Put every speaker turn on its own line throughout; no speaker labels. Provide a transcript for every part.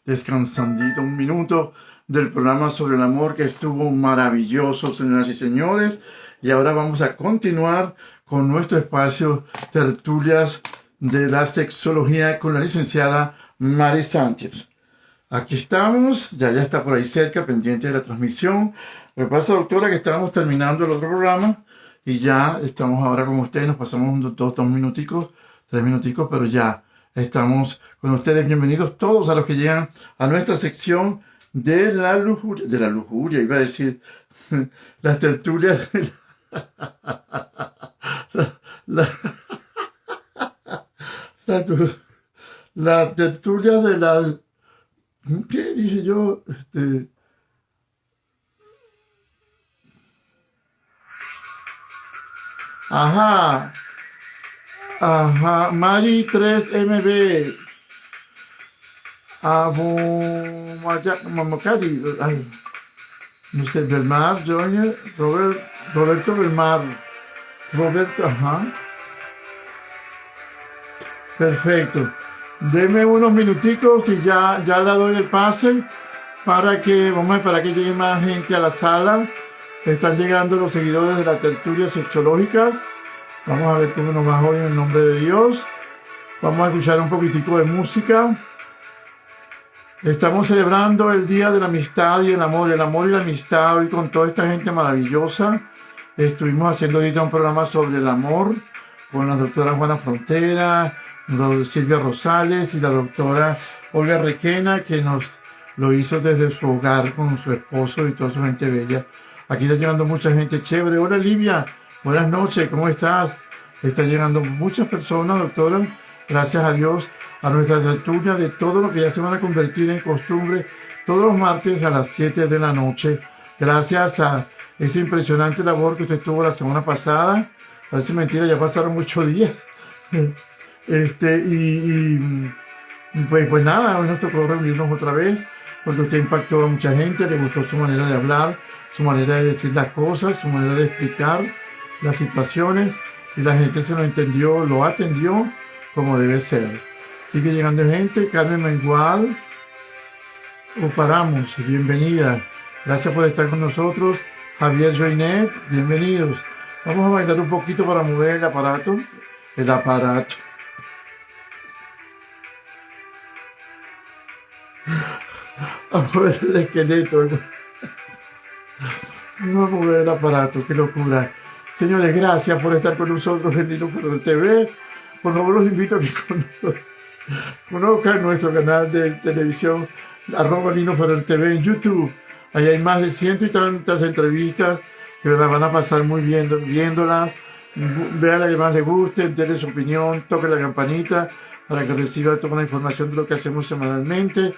descansandito un minuto del programa sobre el amor que estuvo maravilloso, señoras y señores. Y ahora vamos a continuar con nuestro espacio Tertulias de la Sexología con la licenciada Mari Sánchez. Aquí estamos, ya está por ahí cerca, pendiente de la transmisión. Me pasa, doctora, que estábamos terminando el otro programa y ya estamos ahora con ustedes. Nos pasamos dos minuticos, 3 minuticos, pero ya estamos con ustedes. Bienvenidos todos a los que llegan a nuestra sección de la lujuria, iba a decir, las tertulias de la, la, la tertulia de la... ¿Qué dije yo? Ajá, Mari 3MB, Mamacari, no sé, Belmar, Junior, Roberto Belmar, ajá, perfecto. Deme unos minuticos y ya le doy el pase para que llegue más gente a la sala. Están llegando los seguidores de las tertulias sexológicas. Vamos a ver cómo nos va hoy en el nombre de Dios. Vamos a escuchar un poquitico de música. Estamos celebrando el Día de la Amistad y el amor y la amistad hoy con toda esta gente maravillosa. Estuvimos haciendo ahorita un programa sobre el amor con la doctora Juana Frontera, Silvia Rosales y la doctora Olga Requena, que nos lo hizo desde su hogar con su esposo y toda su gente bella. Aquí está llegando mucha gente chévere. Hola Livia, buenas noches, ¿cómo estás? Está llegando muchas personas, doctora, gracias a Dios, a nuestra tertulia de todo lo que ya se van a convertir en costumbre todos los martes a las 7 de la noche. Gracias a esa impresionante labor que usted tuvo la semana pasada. Parece mentira, ya pasaron muchos días. Pues nada, hoy nos tocó reunirnos otra vez porque usted impactó a mucha gente, le gustó su manera de hablar, su manera de decir las cosas, su manera de explicar las situaciones y la gente se lo entendió, lo atendió como debe ser. Sigue llegando gente, Carmen Mengual, o paramos, bienvenida, gracias por estar con nosotros, Javier Joinet, bienvenidos. Vamos a bailar un poquito para mover el aparato. A mover el esqueleto, no a mover el aparato, qué locura. Señores, gracias por estar con nosotros en Nino Ferrer TV. Por favor, los invito a que conozcan nuestro canal de televisión, @Nino Ferrer TV en YouTube. Ahí hay más de 100 y tantas entrevistas que las van a pasar muy bien viéndolas. Vean la que más les guste, denle su opinión, toque la campanita para que reciba toda la información de lo que hacemos semanalmente.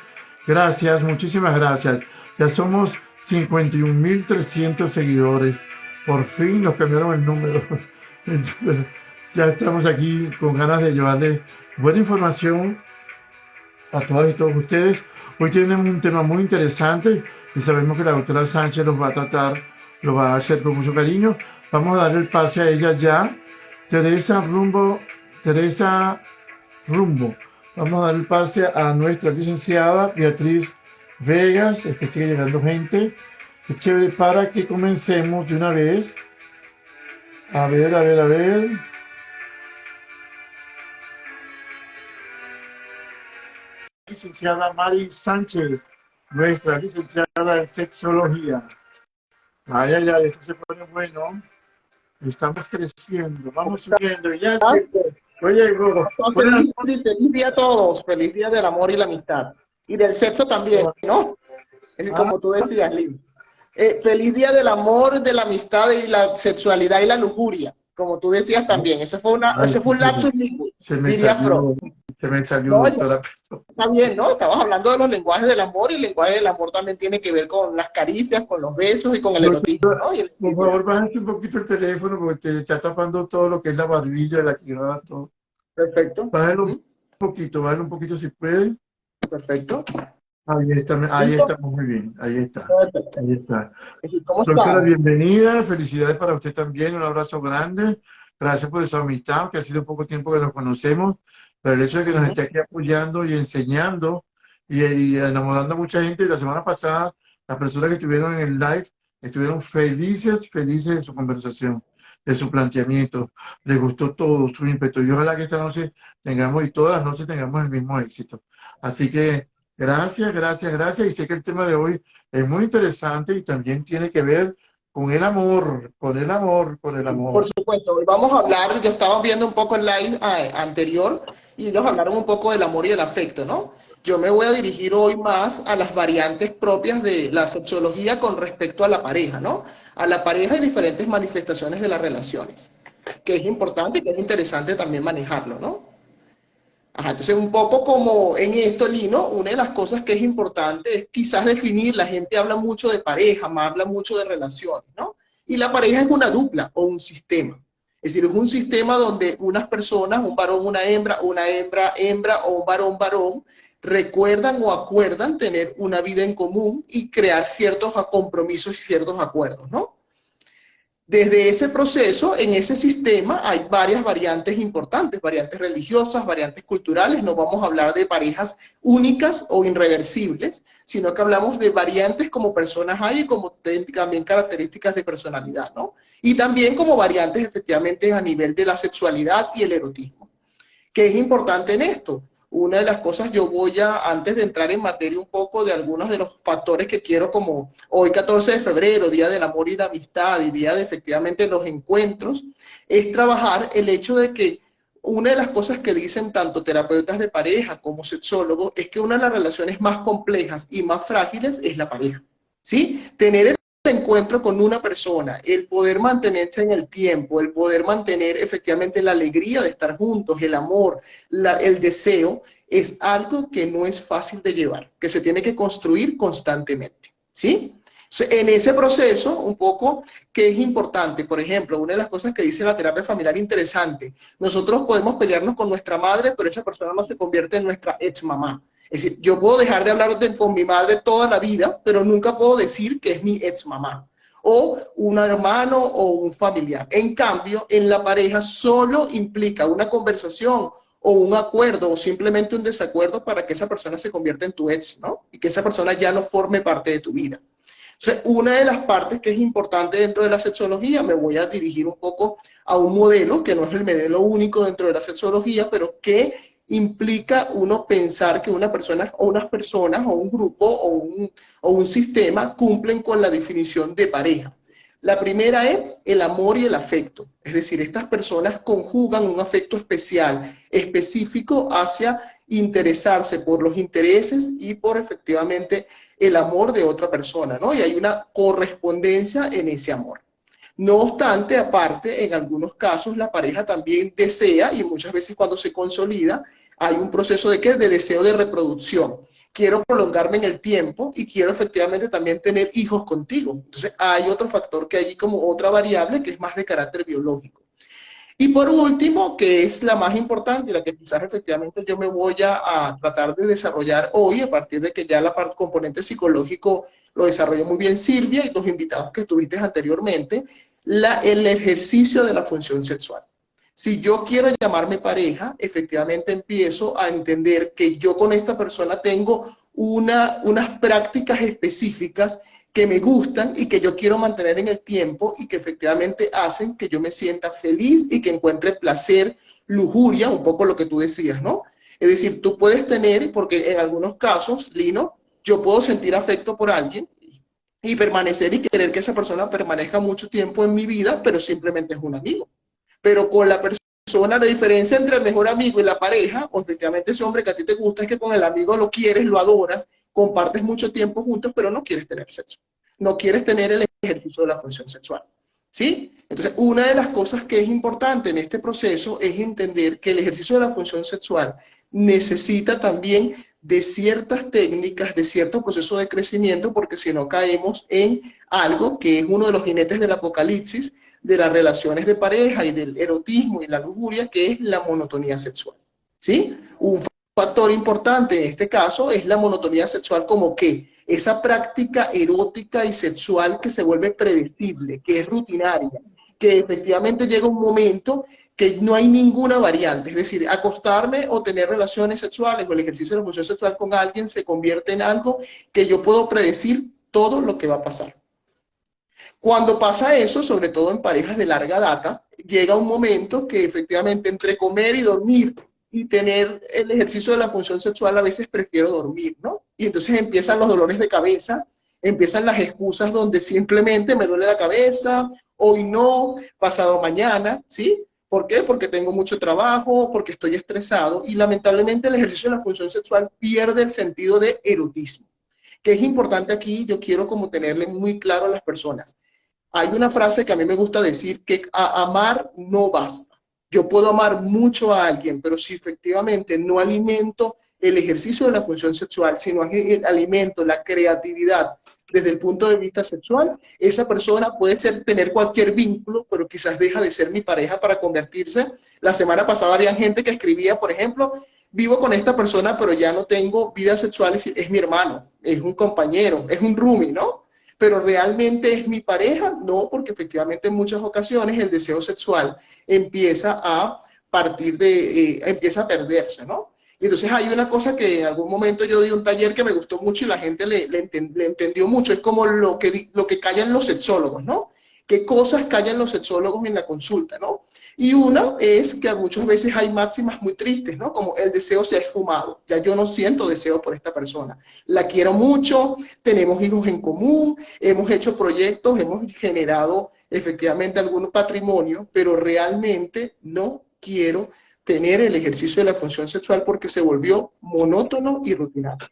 Gracias, muchísimas gracias. Ya somos 51.300 seguidores. Por fin nos cambiaron el número. Entonces, ya estamos aquí con ganas de llevarles buena información a todas y todos ustedes. Hoy tenemos un tema muy interesante y sabemos que la doctora Sánchez los va a tratar, lo va a hacer con mucho cariño. Vamos a darle el pase a ella ya. Teresa Rumbo. Vamos a dar el pase a nuestra licenciada Beatriz Vegas, es que sigue llegando gente. Es chévere para que comencemos de una vez. A ver. Licenciada Mari Sánchez, nuestra licenciada en sexología. Ay, esto se pone bueno. Estamos creciendo, vamos subiendo. Ya, oye,
feliz día a todos, feliz día del amor y la amistad. Y del sexo también, ¿no? Como tú decías, Liv. Feliz día del amor, de la amistad y la sexualidad y la lujuria, como tú decías también. Ese fue un lapsus linguis, diría Freud.
Se me salió, doctora.
Está bien, ¿no? Estabas hablando de los lenguajes del amor y el lenguaje del amor también tiene que ver con las caricias, con los besos y con el erotismo, ¿no?
Por favor, bájate un poquito el teléfono porque te está tapando todo lo que es la barbilla, la quijada, todo.
Perfecto.
Bájalo un poquito si puede.
Perfecto.
Ahí estamos muy bien, ahí está.
¿Cómo
Doctora,
está?
bienvenida, felicidades para usted también, un abrazo grande, gracias por su amistad, aunque ha sido poco tiempo que nos conocemos, pero el hecho de que nos esté aquí apoyando y enseñando y enamorando a mucha gente. Y la semana pasada, las personas que estuvieron en el live estuvieron felices, felices de su conversación, de su planteamiento. Les gustó todo, su ímpetu. Y ojalá que esta noche tengamos, y todas las noches tengamos el mismo éxito. Así que gracias, gracias, gracias. Y sé que el tema de hoy es muy interesante y también tiene que ver con el amor, con el amor, con el
Por
amor.
supuesto, hoy vamos a hablar, yo estaba viendo un poco el live anterior y ellos hablaron un poco del amor y el afecto, ¿no? Yo me voy a dirigir hoy más a las variantes propias de la sexología con respecto a la pareja, ¿no? A la pareja y diferentes manifestaciones de las relaciones, que es importante y que es interesante también manejarlo, ¿no? Ajá, entonces un poco como en esto, Lino, una de las cosas que es importante es quizás definir, la gente habla mucho de pareja, habla mucho de relaciones, ¿no? Y la pareja es una dupla o un sistema. Es decir, es un sistema donde unas personas, un varón, una hembra, hembra o un varón, varón, recuerdan o acuerdan tener una vida en común y crear ciertos compromisos y ciertos acuerdos, ¿no? Desde ese proceso, en ese sistema, hay varias variantes importantes, variantes religiosas, variantes culturales. No vamos a hablar de parejas únicas o irreversibles, sino que hablamos de variantes como personas hay y como también características de personalidad, ¿no? Y también como variantes efectivamente a nivel de la sexualidad y el erotismo. ¿Qué es importante en esto? Una de las cosas, yo voy a, antes de entrar en materia un poco de algunos de los factores que quiero, como hoy 14 de febrero, Día del Amor y la Amistad y Día de efectivamente los encuentros, es trabajar el hecho de que una de las cosas que dicen tanto terapeutas de pareja como sexólogos es que una de las relaciones más complejas y más frágiles es la pareja, ¿sí? Tener el encuentro con una persona, el poder mantenerse en el tiempo, el poder mantener efectivamente la alegría de estar juntos, el amor, el deseo, es algo que no es fácil de llevar, que se tiene que construir constantemente, ¿sí? En ese proceso, un poco, ¿qué es importante? Por ejemplo, una de las cosas que dice la terapia familiar interesante, nosotros podemos pelearnos con nuestra madre, pero esa persona no se convierte en nuestra ex mamá. Es decir, yo puedo dejar de hablar con mi madre toda la vida, pero nunca puedo decir que es mi ex mamá o un hermano o un familiar. En cambio, en la pareja solo implica una conversación o un acuerdo o simplemente un desacuerdo para que esa persona se convierta en tu ex, ¿no? Y que esa persona ya no forme parte de tu vida. Entonces, una de las partes que es importante dentro de la sexología, me voy a dirigir un poco a un modelo, que no es el modelo único dentro de la sexología, pero que implica uno pensar que una persona o unas personas o un grupo o un sistema cumplen con la definición de pareja. La primera es el amor y el afecto. Es decir, estas personas conjugan un afecto especial, específico hacia interesarse por los intereses y por efectivamente el amor de otra persona, ¿no? Y hay una correspondencia en ese amor. No obstante, aparte, en algunos casos la pareja también desea, y muchas veces cuando se consolida, hay un proceso de ¿qué? De deseo de reproducción. Quiero prolongarme en el tiempo y quiero efectivamente también tener hijos contigo. Entonces hay otro factor que hay como otra variable que es más de carácter biológico. Y por último, que es la más importante y la que quizás efectivamente yo me voy a tratar de desarrollar hoy, a partir de que ya la componente psicológico lo desarrolló muy bien Silvia y los invitados que tuviste anteriormente, el ejercicio de la función sexual. Si yo quiero llamarme pareja, efectivamente empiezo a entender que yo con esta persona tengo unas prácticas específicas que me gustan y que yo quiero mantener en el tiempo y que efectivamente hacen que yo me sienta feliz y que encuentre placer, lujuria, un poco lo que tú decías, ¿no? Es decir, tú puedes tener, porque en algunos casos, Lino, yo puedo sentir afecto por alguien y permanecer y querer que esa persona permanezca mucho tiempo en mi vida, pero simplemente es un amigo. Pero con la persona, la diferencia entre el mejor amigo y la pareja, o efectivamente ese hombre que a ti te gusta, es que con el amigo lo quieres, lo adoras, compartes mucho tiempo juntos, pero no quieres tener sexo. No quieres tener el ejercicio de la función sexual. ¿Sí? Entonces, una de las cosas que es importante en este proceso es entender que el ejercicio de la función sexual necesita también de ciertas técnicas, de cierto proceso de crecimiento, porque si no caemos en algo que es uno de los jinetes del apocalipsis, de las relaciones de pareja y del erotismo y la lujuria, que es la monotonía sexual. ¿Sí? Un factor importante en este caso es la monotonía sexual como que esa práctica erótica y sexual que se vuelve predecible, que es rutinaria, que efectivamente llega un momento que no hay ninguna variante, es decir, acostarme o tener relaciones sexuales o el ejercicio de la función sexual con alguien se convierte en algo que yo puedo predecir todo lo que va a pasar. Cuando pasa eso, sobre todo en parejas de larga data, llega un momento que efectivamente entre comer y dormir y tener el ejercicio de la función sexual, a veces prefiero dormir, ¿no? Y entonces empiezan los dolores de cabeza, empiezan las excusas donde simplemente me duele la cabeza, hoy no, pasado mañana, ¿sí? ¿Por qué? Porque tengo mucho trabajo, porque estoy estresado y lamentablemente el ejercicio de la función sexual pierde el sentido de erotismo. Que es importante aquí, yo quiero como tenerle muy claro a las personas. Hay una frase que a mí me gusta decir, que amar no basta. Yo puedo amar mucho a alguien, pero si efectivamente no alimento el ejercicio de la función sexual, sino alimento la creatividad desde el punto de vista sexual, esa persona puede tener cualquier vínculo, pero quizás deja de ser mi pareja para convertirse. La semana pasada había gente que escribía, por ejemplo, vivo con esta persona, pero ya no tengo vida sexual, es mi hermano, es un compañero, es un roomie, ¿no? Pero realmente es mi pareja, no, porque efectivamente en muchas ocasiones el deseo sexual empieza a empieza a perderse, ¿no? Y entonces hay una cosa que en algún momento yo di un taller que me gustó mucho y la gente le entendió mucho, es como lo que callan los sexólogos, ¿no? ¿Qué cosas callan los sexólogos en la consulta, ¿no? Y una es que muchas veces hay máximas muy tristes, ¿no? Como el deseo se ha esfumado, ya yo no siento deseo por esta persona. La quiero mucho, tenemos hijos en común, hemos hecho proyectos, hemos generado efectivamente algún patrimonio, pero realmente no quiero tener el ejercicio de la función sexual porque se volvió monótono y rutinario.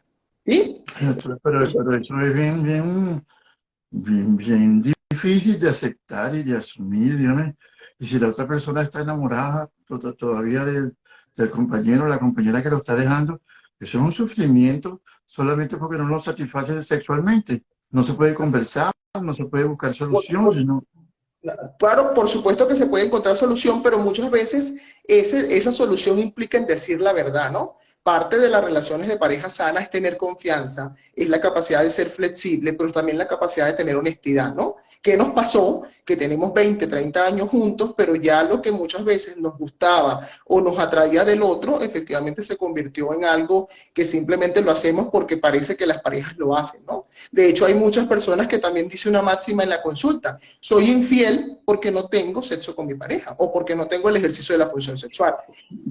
¿Sí?
Pero eso es bien difícil de aceptar y de asumir, dígame. Y si la otra persona está enamorada todavía del compañero o la compañera que lo está dejando, eso es un sufrimiento solamente porque no lo satisface sexualmente. No se puede conversar, no se puede buscar soluciones, ¿no?
Claro, por supuesto que se puede encontrar solución, pero muchas veces esa solución implica en decir la verdad, ¿no? Parte de las relaciones de pareja sana es tener confianza, es la capacidad de ser flexible, pero también la capacidad de tener honestidad, ¿no? ¿Qué nos pasó? Que tenemos 20, 30 años juntos, pero ya lo que muchas veces nos gustaba o nos atraía del otro, efectivamente se convirtió en algo que simplemente lo hacemos porque parece que las parejas lo hacen, ¿no? De hecho, hay muchas personas que también dicen una máxima en la consulta: soy infiel porque no tengo sexo con mi pareja o porque no tengo el ejercicio de la función sexual.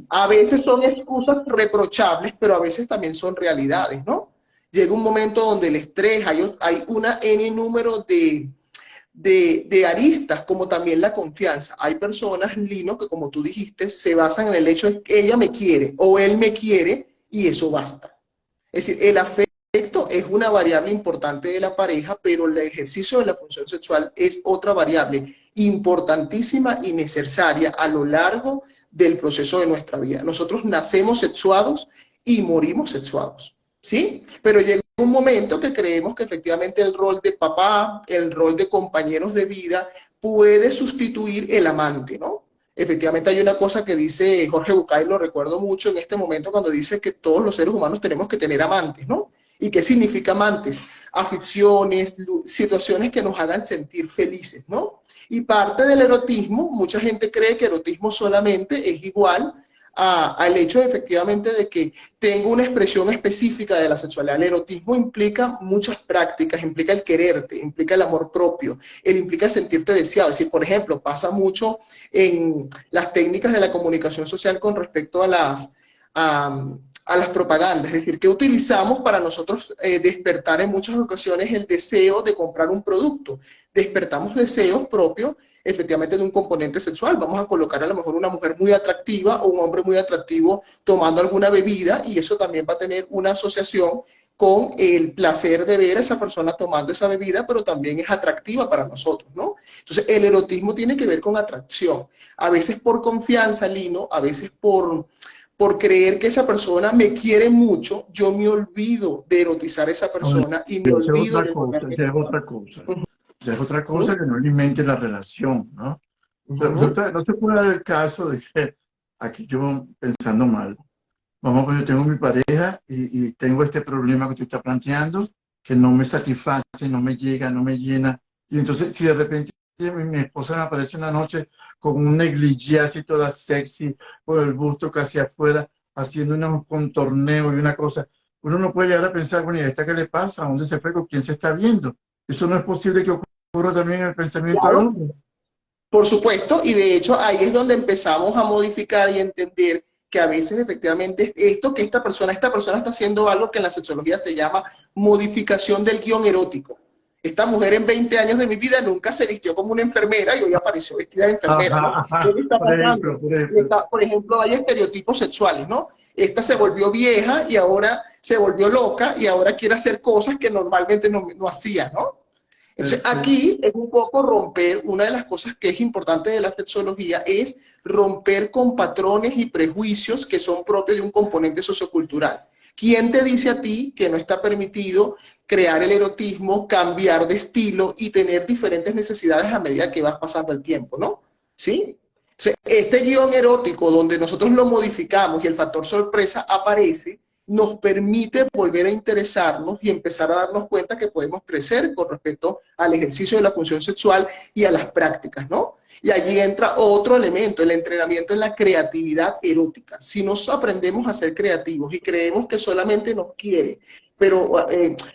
A veces son excusas reprochables, pero a veces también son realidades, ¿no? Llega un momento donde el estrés, hay una N número de aristas, como también la confianza. Hay personas, Lino, que como tú dijiste, se basan en el hecho de que ella me quiere o él me quiere y eso basta. Es decir, el afecto es una variable importante de la pareja, pero el ejercicio de la función sexual es otra variable importantísima y necesaria a lo largo del proceso de nuestra vida. Nosotros nacemos sexuados y morimos sexuados, ¿sí? Pero llega un momento que creemos que efectivamente el rol de papá, el rol de compañeros de vida puede sustituir el amante, ¿no? Efectivamente hay una cosa que dice Jorge Bucay, lo recuerdo mucho en este momento, cuando dice que todos los seres humanos tenemos que tener amantes, ¿no? ¿Y qué significa amantes? Aficiones, situaciones que nos hagan sentir felices, ¿no? Y parte del erotismo, mucha gente cree que erotismo solamente es igual al hecho efectivamente de que tengo una expresión específica de la sexualidad. El erotismo implica muchas prácticas, implica el quererte, implica el amor propio, implica sentirte deseado. Es decir, por ejemplo, pasa mucho en las técnicas de la comunicación social con respecto a las propagandas, es decir, que utilizamos para nosotros despertar en muchas ocasiones el deseo de comprar un producto. Despertamos deseos propios efectivamente de un componente sexual. Vamos a colocar a lo mejor una mujer muy atractiva o un hombre muy atractivo tomando alguna bebida y eso también va a tener una asociación con el placer de ver a esa persona tomando esa bebida, pero también es atractiva para nosotros, ¿no? Entonces, el erotismo tiene que ver con atracción. A veces por confianza, Lino, a veces por creer que esa persona me quiere mucho, yo me olvido de erotizar a esa persona y me olvido de volverme.
Ya es otra cosa. Ya es otra cosa que no alimente la relación, ¿no? No se puede dar el caso de que, aquí yo pensando mal, vamos, pues yo tengo mi pareja y tengo este problema que usted está planteando, que no me satisface, no me llega, no me llena, y entonces si de repente mi esposa me aparece una noche con un negligé así toda sexy, con el busto casi afuera, haciendo unos contorneos y una cosa. Uno no puede llegar a pensar, bueno, ¿y a esta qué le pasa? ¿A dónde se fue? ¿Con quién se está viendo? Eso no es posible que ocurra también en el pensamiento del
Claro,
hombre.
por supuesto, y de hecho ahí es donde empezamos a modificar y entender que a veces efectivamente esto que esta persona está haciendo algo que en la sexología se llama modificación del guión erótico. Esta mujer en 20 años de mi vida nunca se vistió como una enfermera y hoy apareció vestida de enfermera, ¿no?
Ajá,
¿Qué
ajá,
le está
por
pasando?
ejemplo, por ejemplo.
Por ejemplo, hay estereotipos sexuales, ¿no? Esta se volvió vieja y ahora se volvió loca y ahora quiere hacer cosas que normalmente no hacía, ¿no? Entonces,
Perfecto.
aquí es un poco romper, una de las cosas que es importante de la sexología es romper con patrones y prejuicios que son propios de un componente sociocultural. ¿Quién te dice a ti que no está permitido crear el erotismo, cambiar de estilo y tener diferentes necesidades a medida que vas pasando el tiempo, ¿no? ¿Sí? Entonces, este guión erótico donde nosotros lo modificamos y el factor sorpresa aparece, nos permite volver a interesarnos y empezar a darnos cuenta que podemos crecer con respecto al ejercicio de la función sexual y a las prácticas, ¿no? Y allí entra otro elemento, el entrenamiento en la creatividad erótica. Si nos aprendemos a ser creativos y creemos que solamente nos quiere, pero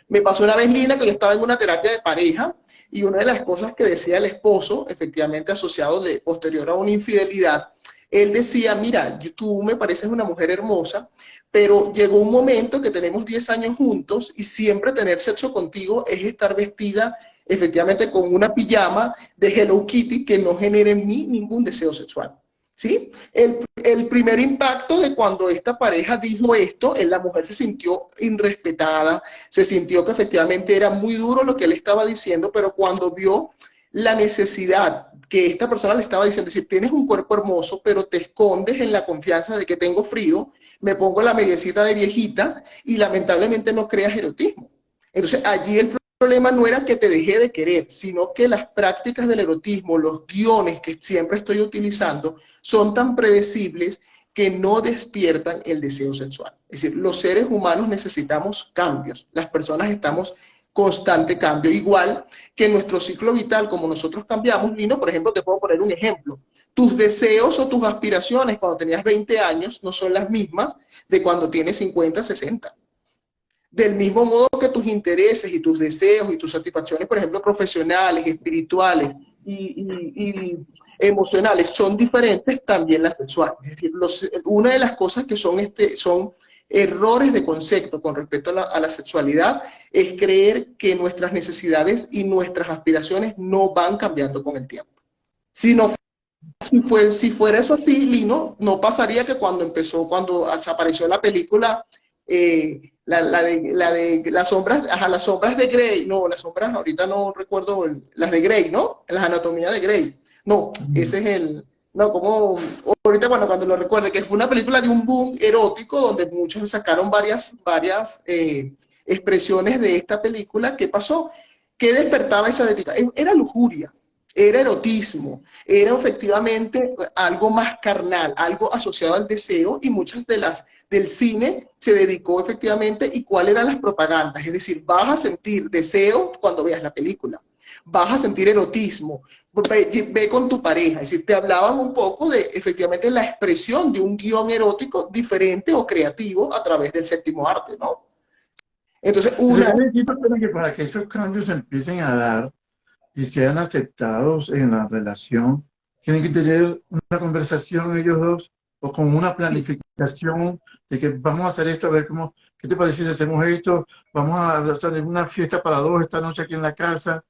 me pasó una vez, Lina, que yo estaba en una terapia de pareja y una de las cosas que decía el esposo, efectivamente asociado de posterior a una infidelidad, él decía, mira, tú me pareces una mujer hermosa, pero llegó un momento que tenemos 10 años juntos y siempre tener sexo contigo es estar vestida efectivamente con una pijama de Hello Kitty que no genere en mí ningún deseo sexual. ¿Sí? El primer impacto de cuando esta pareja dijo esto, la mujer se sintió irrespetada, se sintió que efectivamente era muy duro lo que él estaba diciendo, pero cuando vio la necesidad que esta persona le estaba diciendo, es decir, tienes un cuerpo hermoso, pero te escondes en la confianza de que tengo frío, me pongo la mediecita de viejita y lamentablemente no creas erotismo. Entonces allí el problema no era que te dejé de querer, sino que las prácticas del erotismo, los guiones que siempre estoy utilizando, son tan predecibles que no despiertan el deseo sexual. Es decir, los seres humanos necesitamos cambios, las personas estamos constante cambio, igual que nuestro ciclo vital, como nosotros cambiamos, Lino, por ejemplo, te puedo poner un ejemplo. Tus deseos o tus aspiraciones cuando tenías 20 años no son las mismas de cuando tienes 50, 60. Del mismo modo que tus intereses y tus deseos y tus satisfacciones, por ejemplo, profesionales, espirituales y emocionales son diferentes, también las sexuales. Es decir, una de las cosas que son errores de concepto con respecto a la sexualidad es creer que nuestras necesidades y nuestras aspiraciones no van cambiando con el tiempo. Si no si fuera eso así, Lino, no pasaría que cuando apareció la película, las sombras, ajá, las sombras de Grey, no, las sombras, ahorita no recuerdo, las de Grey, ¿no? Las anatomías de Grey. No, ese es no, como, ahorita cuando lo recuerde, que fue una película de un boom erótico donde muchos sacaron varias expresiones de esta película. ¿Qué pasó? ¿Qué despertaba esa ética? Era lujuria, era erotismo, era efectivamente algo más carnal, algo asociado al deseo y muchas de las del cine se dedicó efectivamente y cuáles eran las propagandas, es decir, vas a sentir deseo cuando veas la película, vas a sentir erotismo, ve con tu pareja, es decir, te hablaban un poco de efectivamente la expresión de un guión erótico diferente o creativo a través del séptimo arte, ¿no? Entonces,
Yo necesito que para que esos cambios empiecen a dar y sean aceptados en la relación, tienen que tener una conversación ellos dos o con una planificación de que vamos a hacer esto, a ver cómo, ¿qué te parece si hacemos esto? Vamos a hacer una fiesta para dos esta noche aquí en la casa.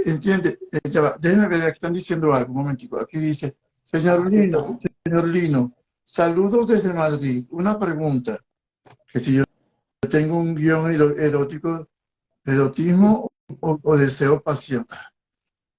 ¿Entiende? Ya va. Déjenme ver, aquí están diciendo algo, un momentico. Aquí dice, señor Lino, saludos desde Madrid. Una pregunta, que si yo tengo un guión erótico, erotismo o deseo pasión.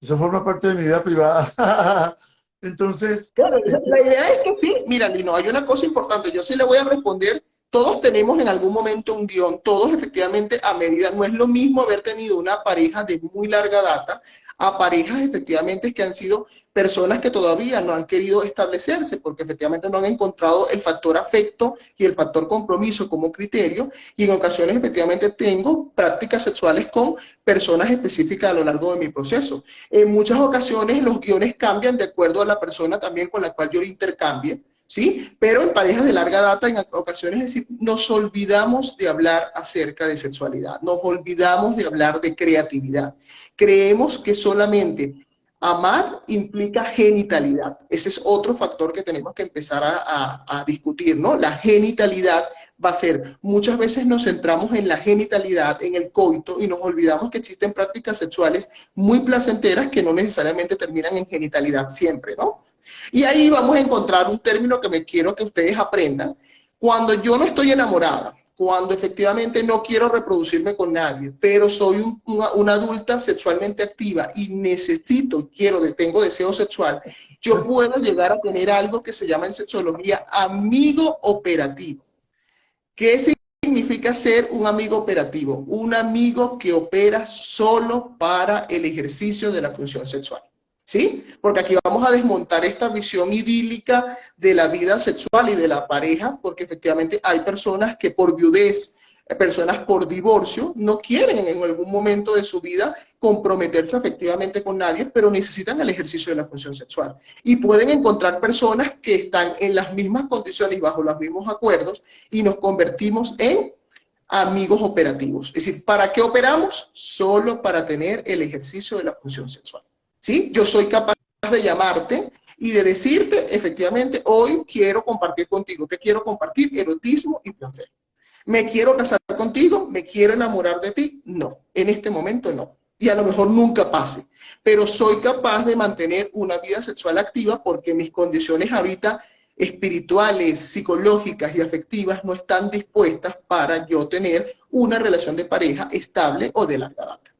Eso forma parte de mi vida privada. Entonces,
claro, la idea es que sí, mira, Lino, hay una cosa importante, yo sí le voy a responder, todos tenemos en algún momento un guión, todos efectivamente a medida, no es lo mismo haber tenido una pareja de muy larga data a parejas efectivamente que han sido personas que todavía no han querido establecerse porque efectivamente no han encontrado el factor afecto y el factor compromiso como criterio y en ocasiones efectivamente tengo prácticas sexuales con personas específicas a lo largo de mi proceso. En muchas ocasiones los guiones cambian de acuerdo a la persona también con la cual yo intercambie, ¿sí? Pero en parejas de larga data, en ocasiones, es decir, nos olvidamos de hablar acerca de sexualidad, nos olvidamos de hablar de creatividad. Creemos que solamente amar implica genitalidad. Ese es otro factor que tenemos que empezar a discutir, ¿no? La genitalidad va a ser, muchas veces nos centramos en la genitalidad, en el coito, y nos olvidamos que existen prácticas sexuales muy placenteras que no necesariamente terminan en genitalidad siempre, ¿no? Y ahí vamos a encontrar un término que me quiero que ustedes aprendan. Cuando yo no estoy enamorada, cuando efectivamente no quiero reproducirme con nadie, pero soy una adulta sexualmente activa y necesito, tengo deseo sexual, yo puedo llegar a tener algo que se llama en sexología amigo operativo. ¿Qué significa ser un amigo operativo? Un amigo que opera solo para el ejercicio de la función sexual. ¿Sí? Porque aquí vamos a desmontar esta visión idílica de la vida sexual y de la pareja, porque efectivamente hay personas que por viudez, personas por divorcio, no quieren en algún momento de su vida comprometerse efectivamente con nadie, pero necesitan el ejercicio de la función sexual. Y pueden encontrar personas que están en las mismas condiciones y bajo los mismos acuerdos y nos convertimos en amigos operativos. Es decir, ¿para qué operamos? Solo para tener el ejercicio de la función sexual. ¿Sí? Yo soy capaz de llamarte y de decirte, efectivamente, hoy quiero compartir contigo. ¿Qué quiero compartir? Erotismo y placer. ¿Me quiero casar contigo? ¿Me quiero enamorar de ti? No, en este momento no. Y a lo mejor nunca pase. Pero soy capaz de mantener una vida sexual activa porque mis condiciones ahorita espirituales, psicológicas y afectivas no están dispuestas para yo tener una relación de pareja estable o de larga data.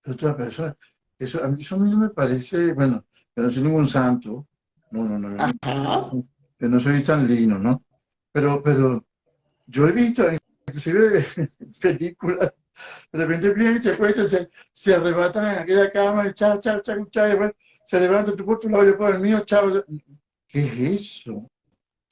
Otra persona. Eso a mí no me parece, bueno, yo no soy ningún santo, no, yo no soy San Lino, ¿no? Pero yo he visto, inclusive en películas, de repente vienen y se acuestan, se arrebatan en aquella cama, y chao, chao, chao, chao, y después se levantan tú por tu lado, yo por el mío, chao. ¿Qué es eso?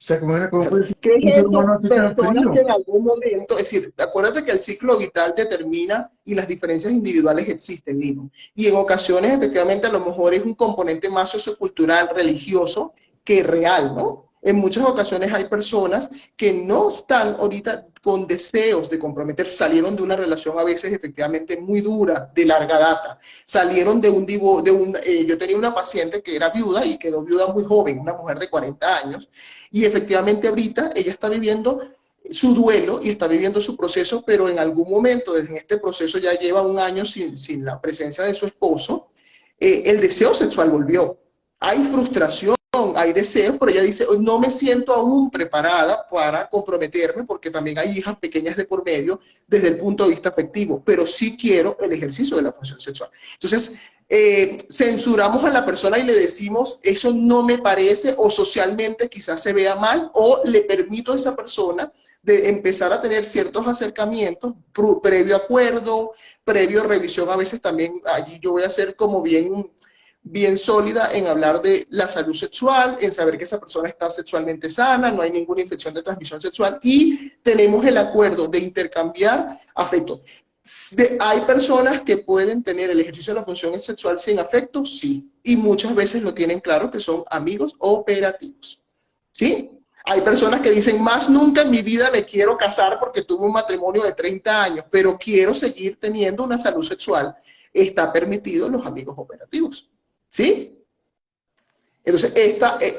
O sea, ¿cómo puede
¿Qué es
un ser
eso?
humano así tan
Personas
frío?
que en algún momento, es decir, acuérdate que el ciclo vital determina y las diferencias individuales existen, Lino. Y en ocasiones, efectivamente, a lo mejor es un componente más sociocultural, religioso, que real, ¿no? En muchas ocasiones hay personas que no están ahorita con deseos de comprometer, salieron de una relación a veces efectivamente muy dura, de larga data, salieron de un divorcio, yo tenía una paciente que era viuda y quedó viuda muy joven, una mujer de 40 años, y efectivamente ahorita ella está viviendo su duelo y está viviendo su proceso, pero en algún momento, desde este proceso ya lleva un año sin la presencia de su esposo, el deseo sexual volvió. Hay frustración, hay deseos, pero ella dice, no me siento aún preparada para comprometerme, porque también hay hijas pequeñas de por medio desde el punto de vista afectivo, pero sí quiero el ejercicio de la función sexual. Entonces, censuramos a la persona y le decimos, eso no me parece, o socialmente quizás se vea mal, o le permito a esa persona de empezar a tener ciertos acercamientos, previo acuerdo, previo revisión, a veces también allí yo voy a ser como bien sólida en hablar de la salud sexual, en saber que esa persona está sexualmente sana, no hay ninguna infección de transmisión sexual y tenemos el acuerdo de intercambiar afecto. ¿Hay personas que pueden tener el ejercicio de la función sexual sin afecto? Sí. Y muchas veces lo tienen claro que son amigos operativos. ¿Sí? Hay personas que dicen, más nunca en mi vida me quiero casar porque tuve un matrimonio de 30 años, pero quiero seguir teniendo una salud sexual. Está permitido en los amigos operativos. ¿Sí? Entonces,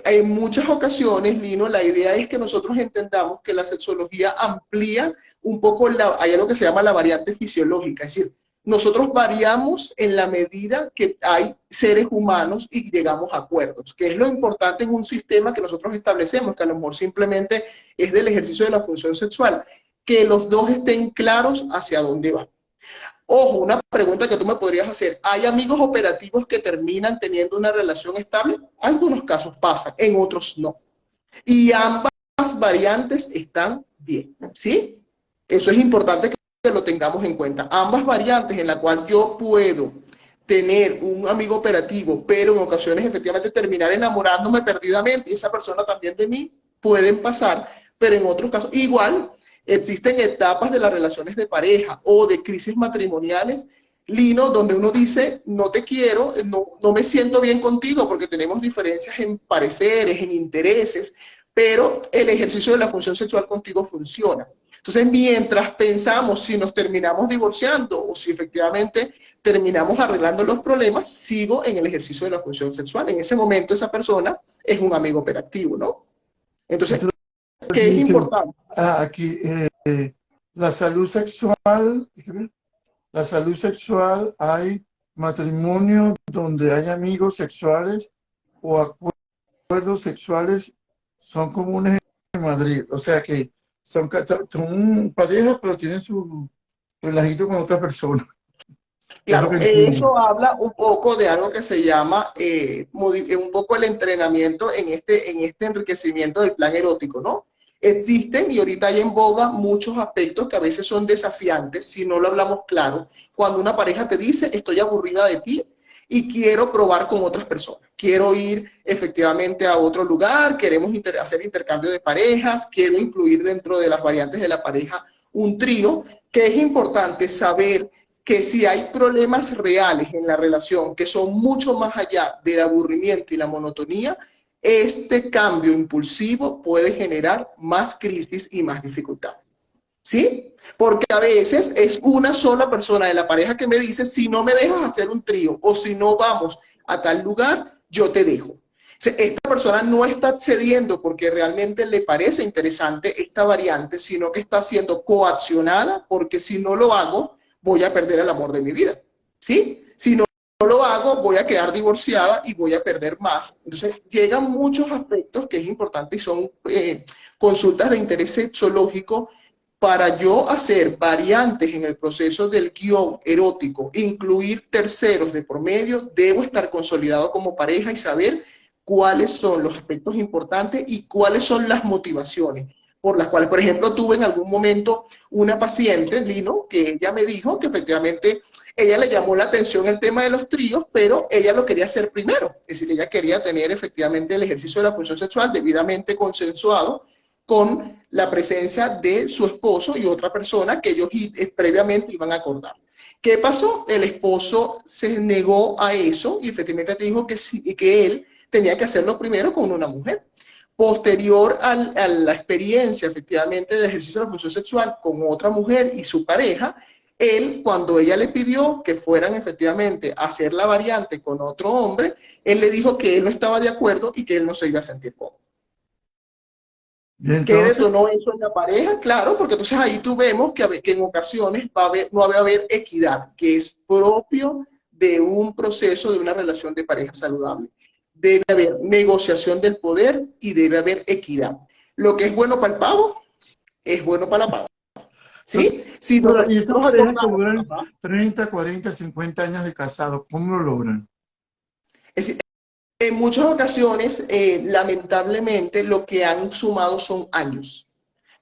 en muchas ocasiones, Lino, la idea es que nosotros entendamos que la sexología amplía un poco, hay algo que se llama la variante fisiológica, es decir, nosotros variamos en la medida que hay seres humanos y llegamos a acuerdos, que es lo importante en un sistema que nosotros establecemos, que a lo mejor simplemente es del ejercicio de la función sexual, que los dos estén claros hacia dónde van. Ojo, una pregunta que tú me podrías hacer. ¿Hay amigos operativos que terminan teniendo una relación estable? Algunos casos pasan, en otros no. Y ambas variantes están bien, ¿sí? Eso es importante que lo tengamos en cuenta. Ambas variantes en la cual yo puedo tener un amigo operativo, pero en ocasiones efectivamente terminar enamorándome perdidamente y esa persona también de mí, pueden pasar, pero en otros casos igual. Existen etapas de las relaciones de pareja o de crisis matrimoniales, Lino, donde uno dice, no te quiero, no me siento bien contigo porque tenemos diferencias en pareceres, en intereses, pero el ejercicio de la función sexual contigo funciona. Entonces, mientras pensamos si nos terminamos divorciando o si efectivamente terminamos arreglando los problemas, sigo en el ejercicio de la función sexual. En ese momento esa persona es un amigo operativo, ¿no? Entonces, ¿qué es
Dice,
importante?
aquí, la salud sexual, la salud sexual, hay matrimonio donde hay amigos sexuales o acuerdos sexuales son comunes en Madrid. O sea que son parejas, pero tienen su relajito con otra persona. Es lo
Claro,
que entiendo.
eso habla un poco de algo que se llama un poco el entrenamiento en este enriquecimiento del plan erótico, ¿no? Existen y ahorita hay en boga muchos aspectos que a veces son desafiantes si no lo hablamos claro. Cuando una pareja te dice, estoy aburrida de ti y quiero probar con otras personas. Quiero ir efectivamente a otro lugar, queremos hacer intercambio de parejas, quiero incluir dentro de las variantes de la pareja un trío, que es importante saber que si hay problemas reales en la relación que son mucho más allá del aburrimiento y la monotonía, este cambio impulsivo puede generar más crisis y más dificultad. ¿Sí? Porque a veces es una sola persona de la pareja que me dice, si no me dejas hacer un trío o si no vamos a tal lugar, yo te dejo. O sea, esta persona no está accediendo porque realmente le parece interesante esta variante, sino que está siendo coaccionada porque si no lo hago, voy a perder el amor de mi vida. ¿Sí? Si no lo hago, voy a quedar divorciada y voy a perder más. Entonces, llegan muchos aspectos que es importante y son consultas de interés sexológico para yo hacer variantes en el proceso del guión erótico, incluir terceros de por medio, debo estar consolidado como pareja y saber cuáles son los aspectos importantes y cuáles son las motivaciones por las cuales, por ejemplo, tuve en algún momento una paciente, Lino, que ella me dijo que efectivamente ella le llamó la atención el tema de los tríos, pero ella lo quería hacer primero, es decir, ella quería tener efectivamente el ejercicio de la función sexual debidamente consensuado con la presencia de su esposo y otra persona que ellos previamente iban a acordar. ¿Qué pasó? El esposo se negó a eso y efectivamente dijo que, sí, que él tenía que hacerlo primero con una mujer. Posterior a la experiencia efectivamente de ejercicio de la función sexual con otra mujer y su pareja, él, cuando ella le pidió que fueran efectivamente a hacer la variante con otro hombre, él le dijo que él no estaba de acuerdo y que él no se iba a sentir cómodo.
Y
¿Qué
entonces,
detonó eso en la pareja? Claro, porque entonces ahí tú vemos que en ocasiones no va a haber equidad, que es propio de un proceso de una relación de pareja saludable. Debe haber negociación del poder y debe haber equidad. Lo que es bueno para el pavo, es bueno para la pava. ¿Sí? Si
y estas
nosotros
parejas que
acordamos,
duran 30, 40, 50 años de casado, ¿cómo lo logran?
es decir, en muchas ocasiones, lamentablemente, lo que han sumado son años,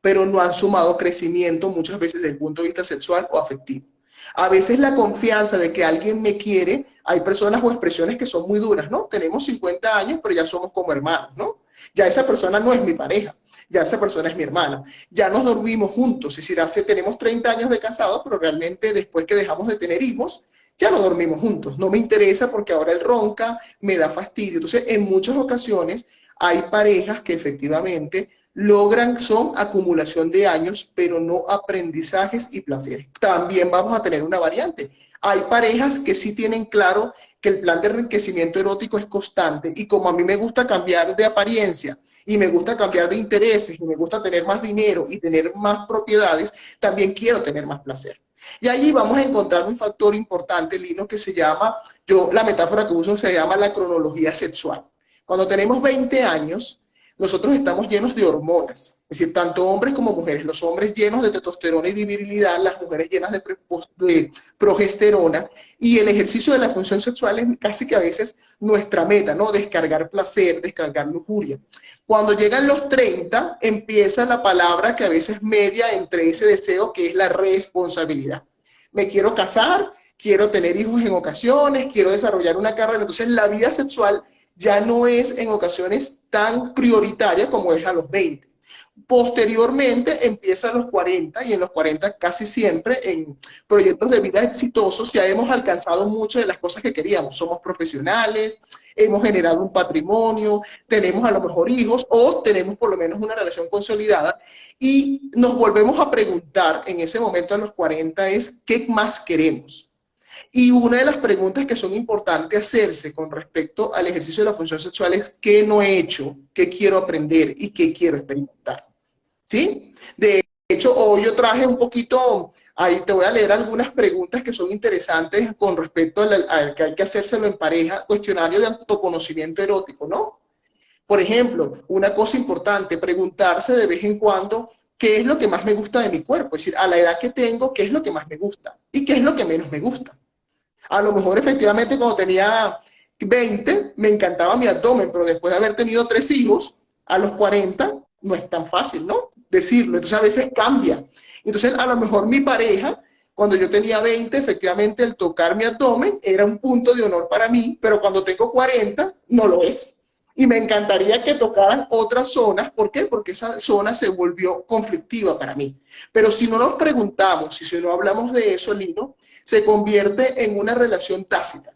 pero no han sumado crecimiento muchas veces desde el punto de vista sexual o afectivo. A veces la confianza de que alguien me quiere, hay personas o expresiones que son muy duras, ¿no? Tenemos 50 años, pero ya somos como hermanos, ¿no? Ya esa persona no es mi pareja, ya esa persona es mi hermana. Ya nos dormimos juntos, es decir, tenemos 30 años de casados, pero realmente después que dejamos de tener hijos, ya no dormimos juntos. No me interesa porque ahora él ronca, me da fastidio. Entonces, en muchas ocasiones hay parejas que efectivamente logran, son acumulación de años, pero no aprendizajes y placeres. También vamos a tener una variante. Hay parejas que sí tienen claro que el plan de enriquecimiento erótico es constante y como a mí me gusta cambiar de apariencia y me gusta cambiar de intereses y me gusta tener más dinero y tener más propiedades, también quiero tener más placer. Y allí vamos a encontrar un factor importante, Lino, que se llama, la metáfora que uso se llama la cronología sexual. Cuando tenemos 20 años, nosotros estamos llenos de hormonas, es decir, tanto hombres como mujeres, los hombres llenos de testosterona y de virilidad, las mujeres llenas de progesterona, y el ejercicio de la función sexual es casi que a veces nuestra meta, ¿no? Descargar placer, descargar lujuria. Cuando llegan los 30, empieza la palabra que a veces media entre ese deseo que es la responsabilidad. Me quiero casar, quiero tener hijos en ocasiones, quiero desarrollar una carrera, entonces la vida sexual ya no es en ocasiones tan prioritaria como es a los 20. Posteriormente empieza a los 40 y en los 40 casi siempre en proyectos de vida exitosos ya hemos alcanzado muchas de las cosas que queríamos. Somos profesionales, hemos generado un patrimonio, tenemos a lo mejor hijos o tenemos por lo menos una relación consolidada y nos volvemos a preguntar en ese momento a los 40 es ¿qué más queremos? Y una de las preguntas que son importantes hacerse con respecto al ejercicio de la función sexual es ¿qué no he hecho? ¿Qué quiero aprender? ¿Y qué quiero experimentar? ¿Sí? De hecho, hoy yo traje un poquito, ahí te voy a leer algunas preguntas que son interesantes con respecto al que hay que hacérselo en pareja, cuestionario de autoconocimiento erótico, ¿no? Por ejemplo, una cosa importante, preguntarse de vez en cuando qué es lo que más me gusta de mi cuerpo, es decir, a la edad que tengo, qué es lo que más me gusta y qué es lo que menos me gusta. A lo mejor efectivamente cuando tenía 20 me encantaba mi abdomen, pero después de haber tenido 3 hijos, a los 40 no es tan fácil, ¿no? Decirlo, entonces a veces cambia. Entonces a lo mejor mi pareja, cuando yo tenía 20, efectivamente el tocar mi abdomen era un punto de honor para mí, pero cuando tengo 40 no lo es. Y me encantaría que tocaran otras zonas. ¿Por qué? Porque esa zona se volvió conflictiva para mí. Pero si no nos preguntamos y si no hablamos de eso, Lino, se convierte en una relación tácita.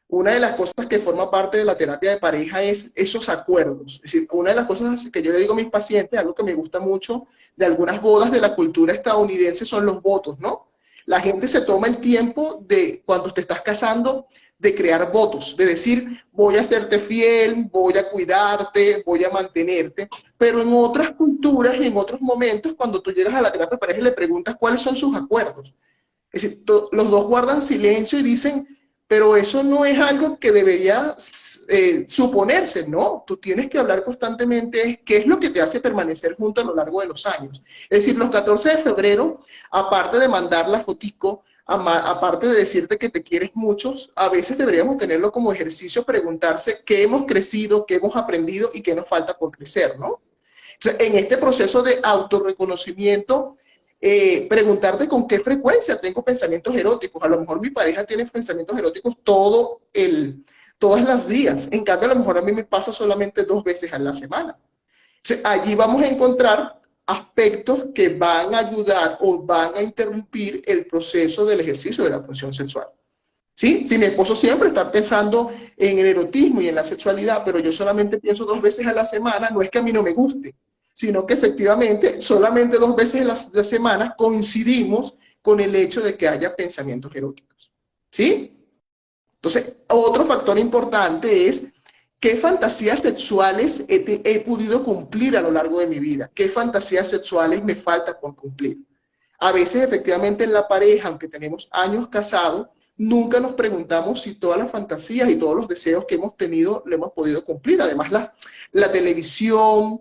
Una de las cosas que forma parte de la terapia de pareja es esos acuerdos. Es decir, una de las cosas que yo le digo a mis pacientes, algo que me gusta mucho de algunas bodas de la cultura estadounidense son los votos, ¿no? La gente se toma el tiempo de, cuando te estás casando, de crear votos, de decir, voy a serte fiel, voy a cuidarte, voy a mantenerte. Pero en otras culturas y en otros momentos, cuando tú llegas a la terapia de pareja y le preguntas cuáles son sus acuerdos. Es decir, los dos guardan silencio y dicen, pero eso no es algo que debería suponerse, ¿no? Tú tienes que hablar constantemente qué es lo que te hace permanecer junto a lo largo de los años. Es decir, los 14 de febrero, aparte de mandar la fotico, aparte de decirte que te quieres mucho, a veces deberíamos tenerlo como ejercicio, preguntarse qué hemos crecido, qué hemos aprendido y qué nos falta por crecer, ¿no? Entonces, en este proceso de autorreconocimiento, preguntarte con qué frecuencia tengo pensamientos eróticos. A lo mejor mi pareja tiene pensamientos eróticos todos los días. En cambio, a lo mejor a mí me pasa solamente 2 veces a la semana. Entonces, allí vamos a encontrar aspectos que van a ayudar o van a interrumpir el proceso del ejercicio de la función sexual. ¿Sí? Si mi esposo siempre está pensando en el erotismo y en la sexualidad, pero yo solamente pienso 2 veces a la semana, no es que a mí no me guste, sino que efectivamente solamente 2 veces a la semana coincidimos con el hecho de que haya pensamientos eróticos. ¿Sí? Entonces, otro factor importante es qué fantasías sexuales he podido cumplir a lo largo de mi vida, qué fantasías sexuales me falta por cumplir. A veces, efectivamente, en la pareja, aunque tenemos años casados, nunca nos preguntamos si todas las fantasías y todos los deseos que hemos tenido lo hemos podido cumplir. Además, la televisión,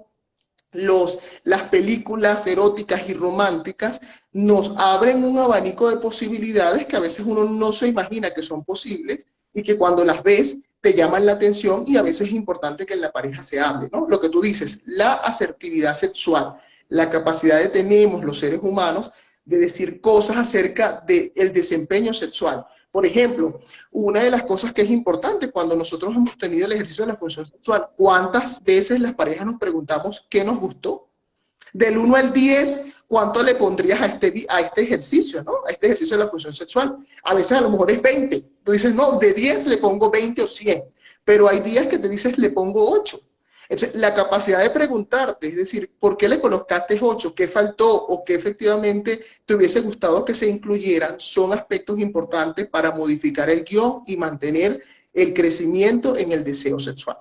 las películas eróticas y románticas nos abren un abanico de posibilidades que a veces uno no se imagina que son posibles y que cuando las ves te llaman la atención y a veces es importante que en la pareja se hable, ¿no? Lo que tú dices, la asertividad sexual, la capacidad que tenemos los seres humanos de decir cosas acerca del desempeño sexual. Por ejemplo, una de las cosas que es importante cuando nosotros hemos tenido el ejercicio de la función sexual, ¿cuántas veces las parejas nos preguntamos qué nos gustó? Del 1 al 10, ¿cuánto le pondrías a este ejercicio, ¿no? A este ejercicio de la función sexual. A veces a lo mejor es 20. Tú dices, no, de 10 le pongo 20 o 100. Pero hay días que te dices, le pongo 8. Entonces, la capacidad de preguntarte, es decir, ¿por qué le colocaste 8? ¿Qué faltó? ¿O qué efectivamente te hubiese gustado que se incluyeran? Son aspectos importantes para modificar el guión y mantener el crecimiento en el deseo sexual.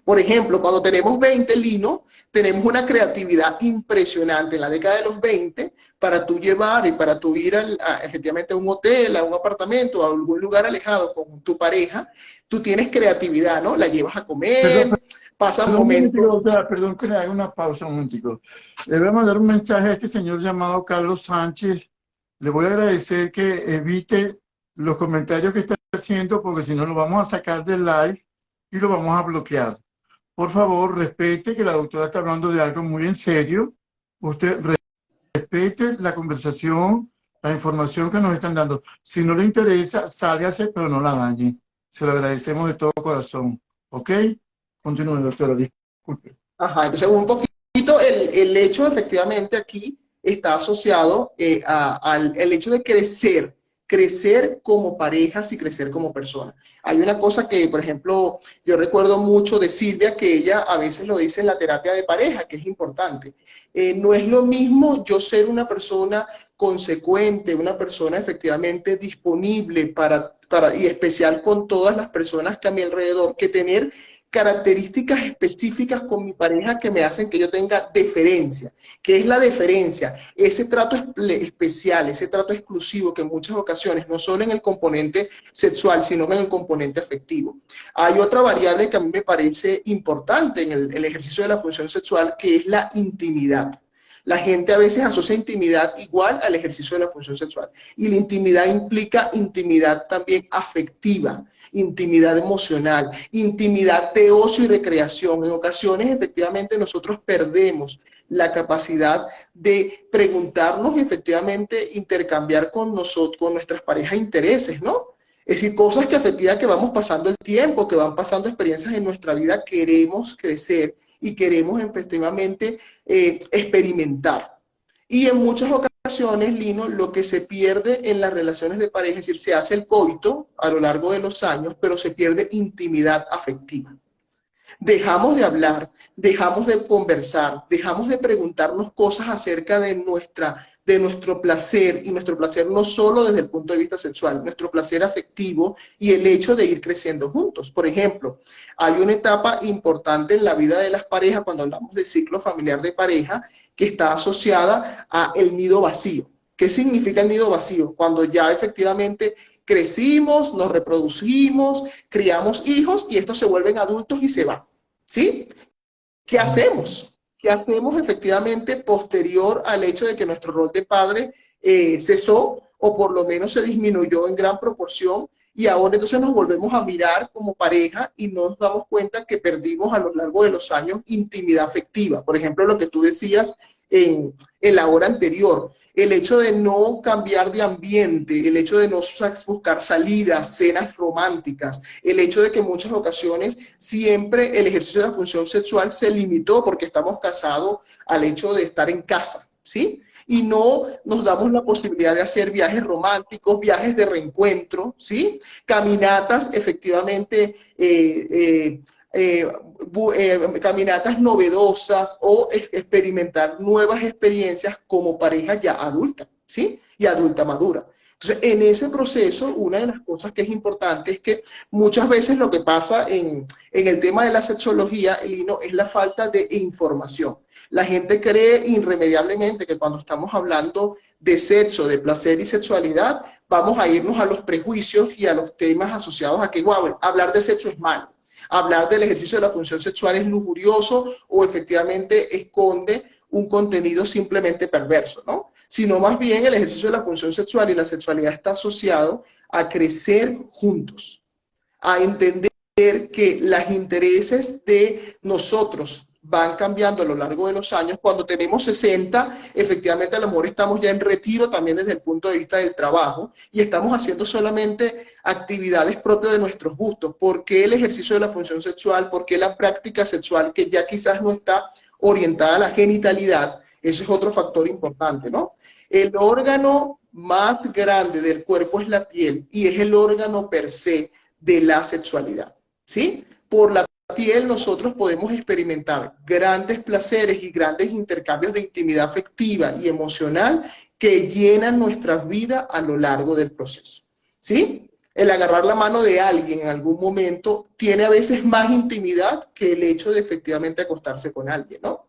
Por ejemplo, cuando tenemos 20, Lino, tenemos una creatividad impresionante en la década de los 20 para tú llevar y para tú ir efectivamente a un hotel, a un apartamento, a algún lugar alejado con tu pareja. Tú tienes creatividad, ¿no? La llevas a comer, pasan momentos.
Perdón que le haga una pausa un momentico. Le voy a mandar un mensaje a este señor llamado Carlos Sánchez. Le voy a agradecer que evite los comentarios que está haciendo porque si no lo vamos a sacar del live y lo vamos a bloquear. Por favor, respete que la doctora está hablando de algo muy en serio. Usted respete la conversación, la información que nos están dando. Si no le interesa, sálgase, pero no la dañe. Se lo agradecemos de todo corazón. ¿Ok? Continúe, doctora, disculpe.
Ajá, entonces un poquito el hecho efectivamente aquí está asociado al el hecho de crecer como parejas y crecer como personas. Hay una cosa que, por ejemplo, yo recuerdo mucho de Silvia, que ella a veces lo dice en la terapia de pareja, que es importante. No es lo mismo yo ser una persona consecuente, una persona efectivamente disponible y especial con todas las personas que a mi alrededor, que tener características específicas con mi pareja que me hacen que yo tenga deferencia. ¿Qué es la deferencia? Ese trato especial, ese trato exclusivo que en muchas ocasiones, no solo en el componente sexual, sino en el componente afectivo. Hay otra variable que a mí me parece importante en el ejercicio de la función sexual, que es la intimidad. La gente a veces asocia intimidad igual al ejercicio de la función sexual. Y la intimidad implica intimidad también afectiva, intimidad emocional, intimidad de ocio y recreación. En ocasiones, efectivamente, nosotros perdemos la capacidad de preguntarnos y efectivamente intercambiar con nosotros, con nuestras parejas intereses, ¿no? Es decir, cosas que efectivamente que vamos pasando el tiempo, que van pasando experiencias en nuestra vida, queremos crecer y queremos efectivamente experimentar. Y en muchas ocasiones, Lino, lo que se pierde en las relaciones de pareja, es decir, se hace el coito a lo largo de los años, pero se pierde intimidad afectiva. Dejamos de hablar, dejamos de conversar, dejamos de preguntarnos cosas acerca de nuestro placer, y nuestro placer no solo desde el punto de vista sexual, nuestro placer afectivo y el hecho de ir creciendo juntos. Por ejemplo, hay una etapa importante en la vida de las parejas cuando hablamos de ciclo familiar de pareja que está asociada a el nido vacío. ¿Qué significa el nido vacío? Cuando ya efectivamente crecimos, nos reproducimos, criamos hijos y estos se vuelven adultos y se van, ¿sí? ¿Qué hacemos? ¿Qué hacemos efectivamente posterior al hecho de que nuestro rol de padre cesó o por lo menos se disminuyó en gran proporción y ahora entonces nos volvemos a mirar como pareja y nos damos cuenta que perdimos a lo largo de los años intimidad afectiva? Por ejemplo, lo que tú decías en la hora anterior, el hecho de no cambiar de ambiente, el hecho de no buscar salidas, cenas románticas, el hecho de que en muchas ocasiones siempre el ejercicio de la función sexual se limitó porque estamos casados al hecho de estar en casa, ¿sí? Y no nos damos la posibilidad de hacer viajes románticos, viajes de reencuentro, ¿sí? Caminatas efectivamente caminatas novedosas o experimentar nuevas experiencias como pareja ya adulta, ¿sí? Y adulta madura. Entonces, en ese proceso, una de las cosas que es importante es que muchas veces lo que pasa en el tema de la sexología, Lino, es la falta de información. La gente cree irremediablemente que cuando estamos hablando de sexo, de placer y sexualidad, vamos a irnos a los prejuicios y a los temas asociados a que, wow, hablar de sexo es malo. Hablar del ejercicio de la función sexual es lujurioso o efectivamente esconde un contenido simplemente perverso, ¿no? Sino más bien el ejercicio de la función sexual y la sexualidad está asociado a crecer juntos, a entender que los intereses de nosotros van cambiando a lo largo de los años. Cuando tenemos 60, efectivamente a lo mejor estamos ya en retiro también desde el punto de vista del trabajo y estamos haciendo solamente actividades propias de nuestros gustos. ¿Por qué el ejercicio de la función sexual? ¿Por qué la práctica sexual que ya quizás no está orientada a la genitalidad? Ese es otro factor importante, ¿no? El órgano más grande del cuerpo es la piel y es el órgano per se de la sexualidad, ¿sí? Por la piel nosotros podemos experimentar grandes placeres y grandes intercambios de intimidad afectiva y emocional que llenan nuestras vidas a lo largo del proceso, ¿sí? El agarrar la mano de alguien en algún momento tiene a veces más intimidad que el hecho de efectivamente acostarse con alguien, ¿no?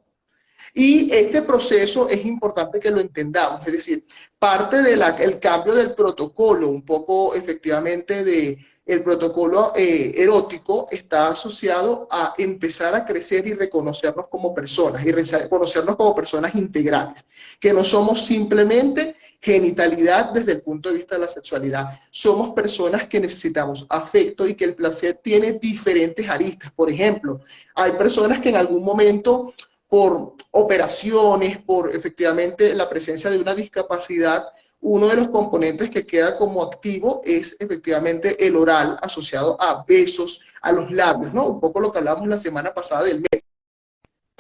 Y este proceso es importante que lo entendamos, es decir, parte del cambio del protocolo, un poco efectivamente el protocolo erótico está asociado a empezar a crecer y reconocernos como personas, y reconocernos como personas integrales, que no somos simplemente genitalidad desde el punto de vista de la sexualidad, somos personas que necesitamos afecto y que el placer tiene diferentes aristas. Por ejemplo, hay personas que en algún momento por operaciones, por efectivamente la presencia de una discapacidad, uno de los componentes que queda como activo es efectivamente el oral asociado a besos, a los labios, ¿no? Un poco lo que hablábamos la semana pasada del mes.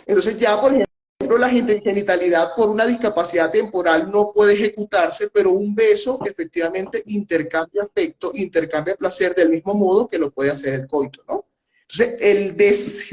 Entonces ya, por ejemplo, ejemplo, la genitalidad por una discapacidad temporal no puede ejecutarse, pero un beso efectivamente intercambia afecto, intercambia placer del mismo modo que lo puede hacer el coito, ¿no? Entonces,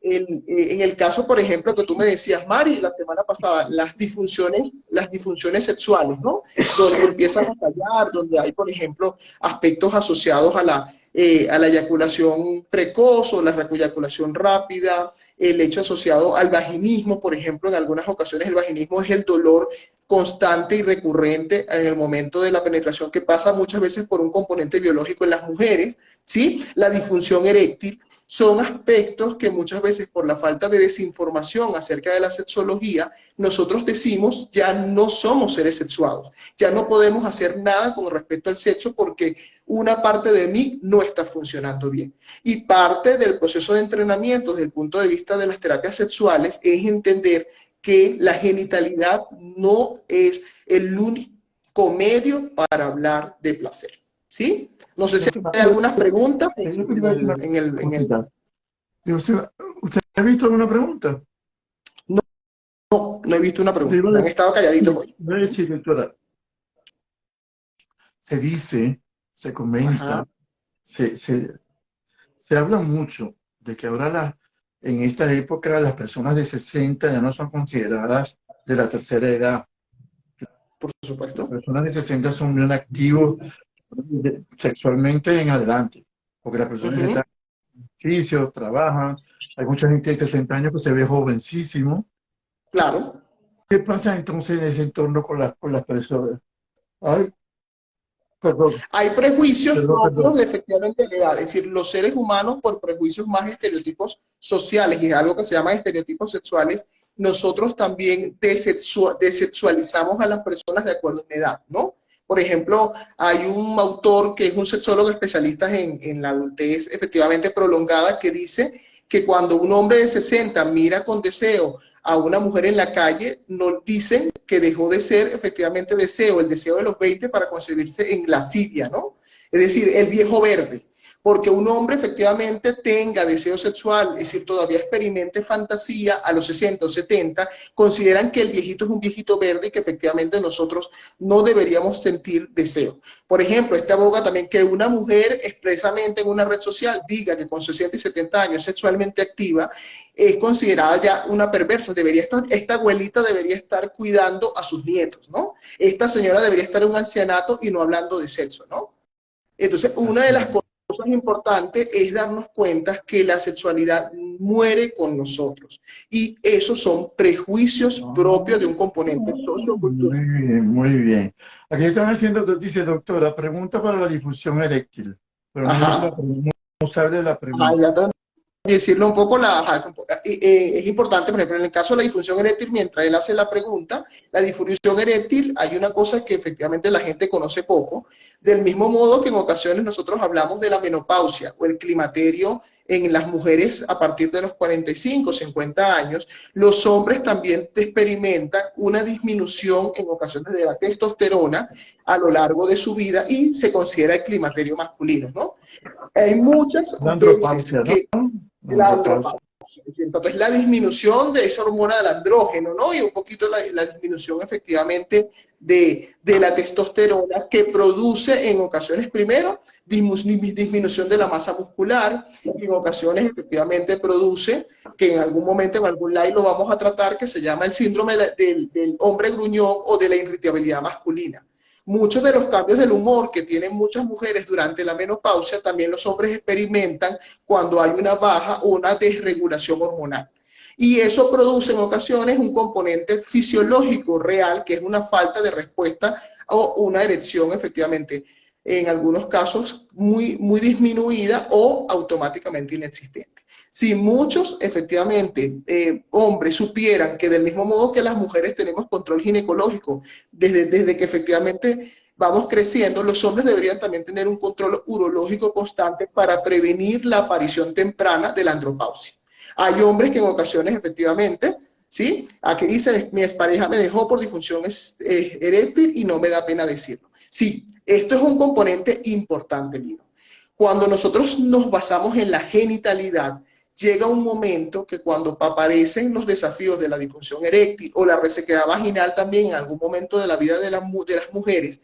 en el caso, por ejemplo, que tú me decías, Mari, la semana pasada, las disfunciones sexuales, ¿no? Donde empiezan a fallar, donde hay, por ejemplo, aspectos asociados a la eyaculación precoz o la eyaculación rápida, el hecho asociado al vaginismo, por ejemplo, en algunas ocasiones el vaginismo es el dolor constante y recurrente en el momento de la penetración que pasa muchas veces por un componente biológico en las mujeres, ¿sí? La disfunción eréctil son aspectos que muchas veces por la falta de desinformación acerca de la sexología, nosotros decimos ya no somos seres sexuados, ya no podemos hacer nada con respecto al sexo porque una parte de mí no está funcionando bien. Y parte del proceso de entrenamiento desde el punto de vista de las terapias sexuales es entender que la genitalidad no es el único medio para hablar de placer, ¿sí? No sé si hay algunas preguntas
¿Usted ha visto alguna pregunta?
No, no he visto una pregunta. Han estado calladitos hoy.
Voy a decir, doctora, se dice, se comenta, se habla mucho de que ahora en esta época las personas de 60 ya no son consideradas de la tercera edad.
Por supuesto.
Las personas de 60 son bien activos sexualmente en adelante, porque las personas están en ejercicio, trabajan. Hay mucha gente de 60 años que se ve jovencísimo.
Claro.
¿Qué pasa entonces en ese entorno con las personas? Ay, perdón.
Hay prejuicios propios efectivamente de edad, es decir, los seres humanos por prejuicios más estereotipos sociales, y es algo que se llama estereotipos sexuales, nosotros también desexualizamos a las personas de acuerdo a la edad, ¿no? Por ejemplo, hay un autor que es un sexólogo especialista en la adultez efectivamente prolongada que dice que cuando un hombre de 60 mira con deseo a una mujer en la calle, nos dicen que dejó de ser efectivamente deseo, el deseo de los 20 para concebirse en lascivia, ¿no? Es decir, el viejo verde. Porque un hombre efectivamente tenga deseo sexual, es decir, todavía experimente fantasía a los 60 o 70, consideran que el viejito es un viejito verde y que efectivamente nosotros no deberíamos sentir deseo. Por ejemplo, este aboga también que una mujer expresamente en una red social diga que con 60 y 70 años es sexualmente activa, es considerada ya una perversa. Esta abuelita debería estar cuidando a sus nietos, ¿no? Esta señora debería estar en un ancianato y no hablando de sexo, ¿no? Entonces, una de las cosas importante es darnos cuenta que la sexualidad muere con nosotros y esos son prejuicios propios de un componente sociocultural.
Muy bien, muy bien. Aquí están haciendo, dice doctora, pregunta para la difusión eréctil, pero no sabe la pregunta.
Decirlo un poco, es importante, por ejemplo, en el caso de la disfunción eréctil, mientras él hace la pregunta, la disfunción eréctil, hay una cosa que efectivamente la gente conoce poco, del mismo modo que en ocasiones nosotros hablamos de la menopausia o el climaterio en las mujeres a partir de los 45, 50 años, los hombres también experimentan una disminución en ocasiones de la testosterona a lo largo de su vida y se considera el climaterio masculino, ¿no? Hay muchas
andropausia, ¿no?
La andropausia. Entonces, la disminución de esa hormona del andrógeno, ¿no? Y un poquito la disminución efectivamente de la testosterona que produce en ocasiones, primero, disminución de la masa muscular y en ocasiones efectivamente produce, que en algún momento, en algún live lo vamos a tratar, que se llama el síndrome del hombre gruñón o de la irritabilidad masculina. Muchos de los cambios del humor que tienen muchas mujeres durante la menopausia también los hombres experimentan cuando hay una baja o una desregulación hormonal. Y eso produce en ocasiones un componente fisiológico real, que es una falta de respuesta o una erección efectivamente, en algunos casos muy, muy disminuida o automáticamente inexistente. Si muchos, efectivamente, hombres supieran que del mismo modo que las mujeres tenemos control ginecológico, desde que efectivamente vamos creciendo, los hombres deberían también tener un control urológico constante para prevenir la aparición temprana de la andropausia. Hay hombres que en ocasiones, efectivamente, ¿sí? Aquí dice, mi expareja me dejó por disfunción eréctil y no me da pena decirlo. Sí, esto es un componente importante, Lino. Cuando nosotros nos basamos en la genitalidad, llega un momento que cuando aparecen los desafíos de la disfunción eréctil o la resequedad vaginal también en algún momento de la vida de las mujeres,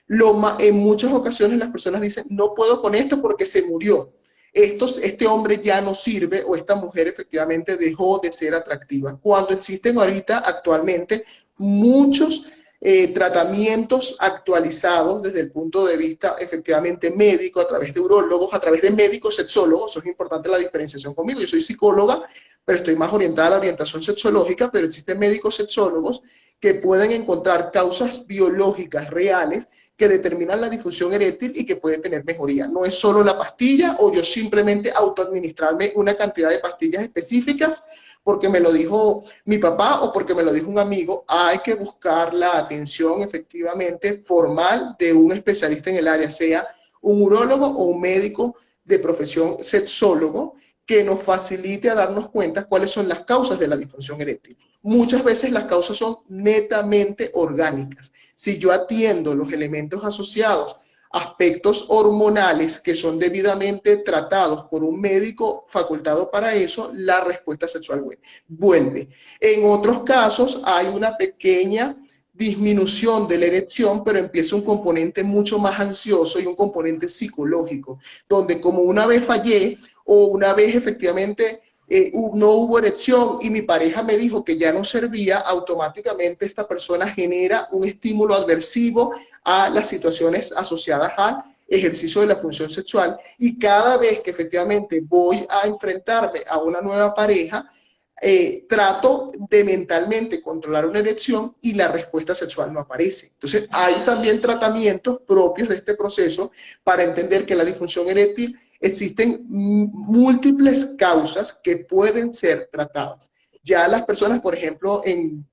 en muchas ocasiones las personas dicen, no puedo con esto porque se murió. Este hombre ya no sirve o esta mujer efectivamente dejó de ser atractiva. Cuando existen ahorita actualmente muchos tratamientos actualizados desde el punto de vista efectivamente médico, a través de urólogos, a través de médicos sexólogos. Eso es importante la diferenciación conmigo. Yo soy psicóloga, pero estoy más orientada a la orientación sexológica, pero existen médicos sexólogos que pueden encontrar causas biológicas reales que determinan la disfunción eréctil y que pueden tener mejoría. No es solo la pastilla o yo simplemente autoadministrarme una cantidad de pastillas específicas porque me lo dijo mi papá o porque me lo dijo un amigo. Hay que buscar la atención efectivamente formal de un especialista en el área, sea un urólogo o un médico de profesión sexólogo, que nos facilite a darnos cuenta cuáles son las causas de la disfunción eréctil. Muchas veces las causas son netamente orgánicas. Si yo atiendo los elementos asociados, aspectos hormonales que son debidamente tratados por un médico facultado para eso, la respuesta sexual vuelve. En otros casos hay una pequeña disminución de la erección, pero empieza un componente mucho más ansioso y un componente psicológico, donde como una vez fallé o una vez efectivamente no hubo erección y mi pareja me dijo que ya no servía, automáticamente esta persona genera un estímulo adversivo a las situaciones asociadas al ejercicio de la función sexual, y cada vez que efectivamente voy a enfrentarme a una nueva pareja, trato de mentalmente controlar una erección y la respuesta sexual no aparece. Entonces hay también tratamientos propios de este proceso para entender que la disfunción eréctil existen múltiples causas que pueden ser tratadas. Ya las personas, por ejemplo, en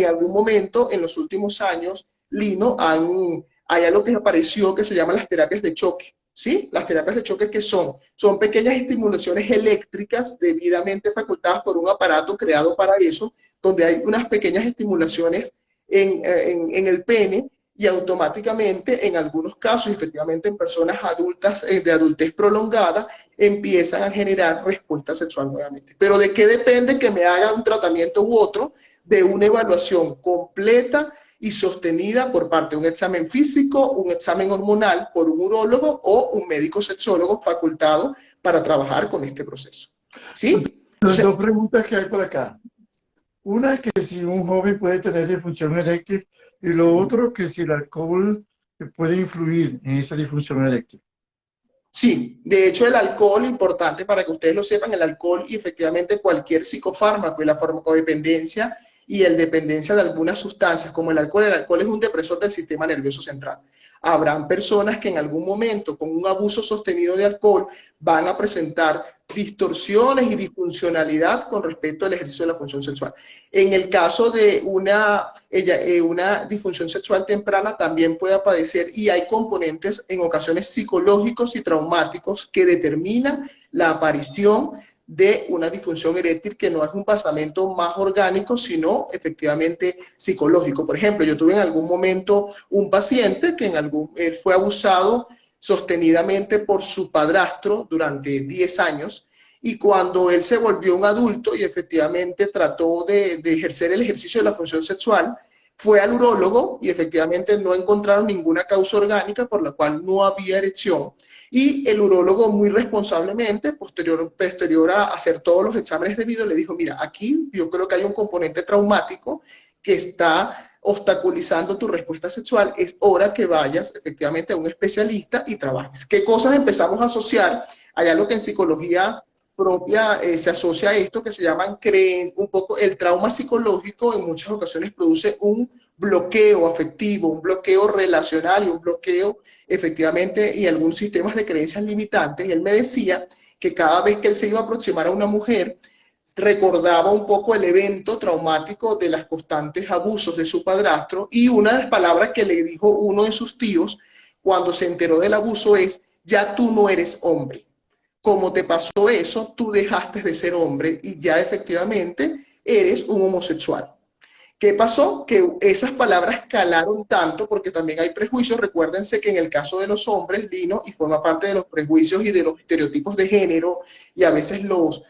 algún momento, en los últimos años, Lino, hay algo que apareció que se llama las terapias de choque. ¿Sí? Las terapias de choque, ¿qué son? Son pequeñas estimulaciones eléctricas debidamente facultadas por un aparato creado para eso, donde hay unas pequeñas estimulaciones en el pene, y automáticamente en algunos casos, efectivamente en personas adultas de adultez prolongada, empiezan a generar respuesta sexual nuevamente. Pero ¿de qué depende que me haga un tratamiento u otro? De una evaluación completa y sostenida por parte de un examen físico, un examen hormonal por un urólogo o un médico sexólogo facultado para trabajar con este proceso. ¿Sí?
Las dos preguntas que hay por acá. Una, que si un joven puede tener disfunción eréctil, y lo otro, que si el alcohol puede influir en esa disfunción eréctil.
Sí, de hecho el alcohol, importante para que ustedes lo sepan, el alcohol y efectivamente cualquier psicofármaco y la farmacodependencia y el dependencia de algunas sustancias como el alcohol es un depresor del sistema nervioso central. Habrán personas que en algún momento con un abuso sostenido de alcohol van a presentar distorsiones y disfuncionalidad con respecto al ejercicio de la función sexual. En el caso de una disfunción sexual temprana también puede padecer, y hay componentes en ocasiones psicológicos y traumáticos que determinan la aparición de una disfunción eréctil, que no es un pasamiento más orgánico, sino efectivamente psicológico. Por ejemplo, yo tuve en algún momento un paciente que él fue abusado sostenidamente por su padrastro durante 10 años, y cuando él se volvió un adulto y efectivamente trató de ejercer el ejercicio de la función sexual, fue al urólogo y efectivamente no encontraron ninguna causa orgánica por la cual no había erección. Y el urólogo muy responsablemente, posterior a hacer todos los exámenes debidos, le dijo, mira, aquí yo creo que hay un componente traumático que está obstaculizando tu respuesta sexual, es hora que vayas efectivamente a un especialista y trabajes. ¿Qué cosas empezamos a asociar? Hay algo que en psicología propia se asocia a esto que se llaman un poco el trauma psicológico. En muchas ocasiones produce un bloqueo afectivo, un bloqueo relacional y un bloqueo efectivamente y algunos sistemas de creencias limitantes. Y él me decía que cada vez que él se iba a aproximar a una mujer, recordaba un poco el evento traumático de los constantes abusos de su padrastro, y una de las palabras que le dijo uno de sus tíos cuando se enteró del abuso es, ya tú no eres hombre. Como te pasó eso, tú dejaste de ser hombre y ya efectivamente eres un homosexual. ¿Qué pasó? Que esas palabras calaron tanto, porque también hay prejuicios. Recuérdense que en el caso de los hombres, Lino, y forma parte de los prejuicios y de los estereotipos de género, y a veces los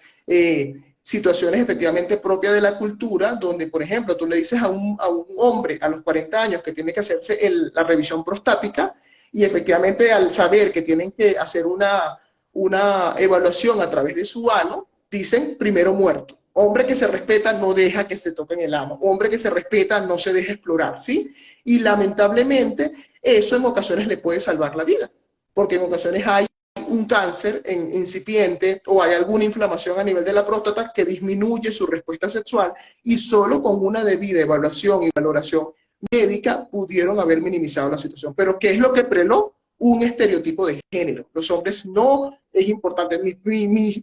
situaciones efectivamente propias de la cultura, donde, por ejemplo, tú le dices a un hombre a los 40 años que tiene que hacerse la revisión prostática y efectivamente al saber que tienen que hacer una evaluación a través de su ano, dicen primero muerto. Hombre que se respeta no deja que se toquen el ano. Hombre que se respeta no se deja explorar, ¿sí? Y lamentablemente eso en ocasiones le puede salvar la vida, porque en ocasiones hay un cáncer incipiente o hay alguna inflamación a nivel de la próstata que disminuye su respuesta sexual y solo con una debida evaluación y valoración médica pudieron haber minimizado la situación. Pero ¿qué es lo que preló? Un estereotipo de género. Los hombres no es importante.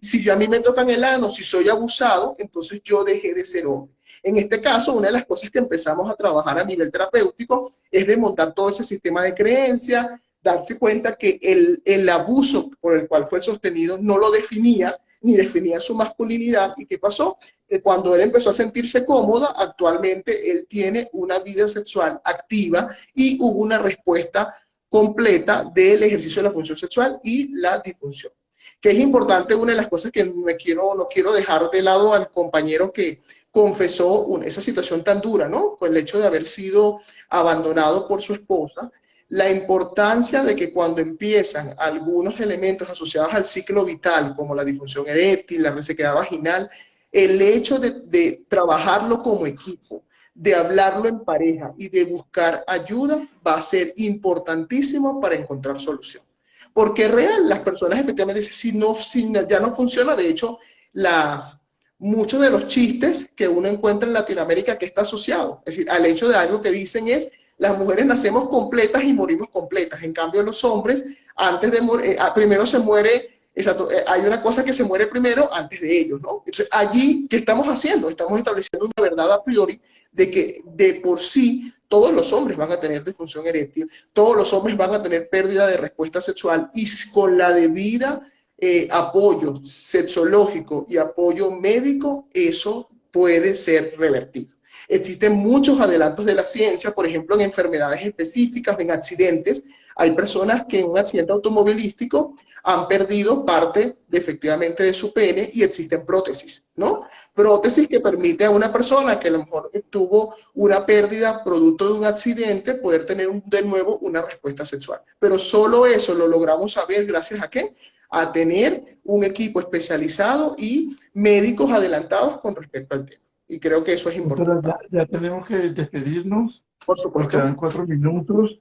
Si a mí me tocan el ano, si soy abusado, entonces yo dejé de ser hombre. En este caso, una de las cosas que empezamos a trabajar a nivel terapéutico es desmontar todo ese sistema de creencias, darse cuenta que el abuso por el cual fue sostenido no lo definía, ni definía su masculinidad. ¿Y qué pasó? Que cuando él empezó a sentirse cómoda, actualmente él tiene una vida sexual activa y hubo una respuesta completa del ejercicio de la función sexual y la disfunción. Que es importante, una de las cosas que no quiero dejar de lado al compañero que confesó esa situación tan dura, ¿no? Con el hecho de haber sido abandonado por su esposa, la importancia de que cuando empiezan algunos elementos asociados al ciclo vital, como la disfunción eréctil, la resequedad vaginal, el hecho de trabajarlo como equipo, de hablarlo en pareja y de buscar ayuda va a ser importantísimo para encontrar solución. Porque es real, las personas efectivamente dicen, si ya no funciona, de hecho, muchos de los chistes que uno encuentra en Latinoamérica que está asociado, es decir, al hecho de algo que dicen es, las mujeres nacemos completas y morimos completas, en cambio los hombres, antes de morir, primero se muere. Exacto, hay una cosa que se muere primero antes de ellos, ¿no? Entonces, allí, ¿qué estamos haciendo? Estamos estableciendo una verdad a priori de que de por sí todos los hombres van a tener disfunción eréctil, todos los hombres van a tener pérdida de respuesta sexual y con la debida apoyo sexológico y apoyo médico, eso puede ser revertido. Existen muchos adelantos de la ciencia, por ejemplo, en enfermedades específicas, en accidentes. Hay personas que en un accidente automovilístico han perdido parte efectivamente de su pene y existen prótesis, ¿no? Prótesis que permite a una persona que a lo mejor tuvo una pérdida producto de un accidente poder tener de nuevo una respuesta sexual. Pero solo eso lo logramos saber gracias a ¿qué? A tener un equipo especializado y médicos adelantados con respecto al tema. Y creo que eso es
Pero
importante.
ya tenemos que despedirnos.
Por
Nos
supuesto.
quedan 4 minutos.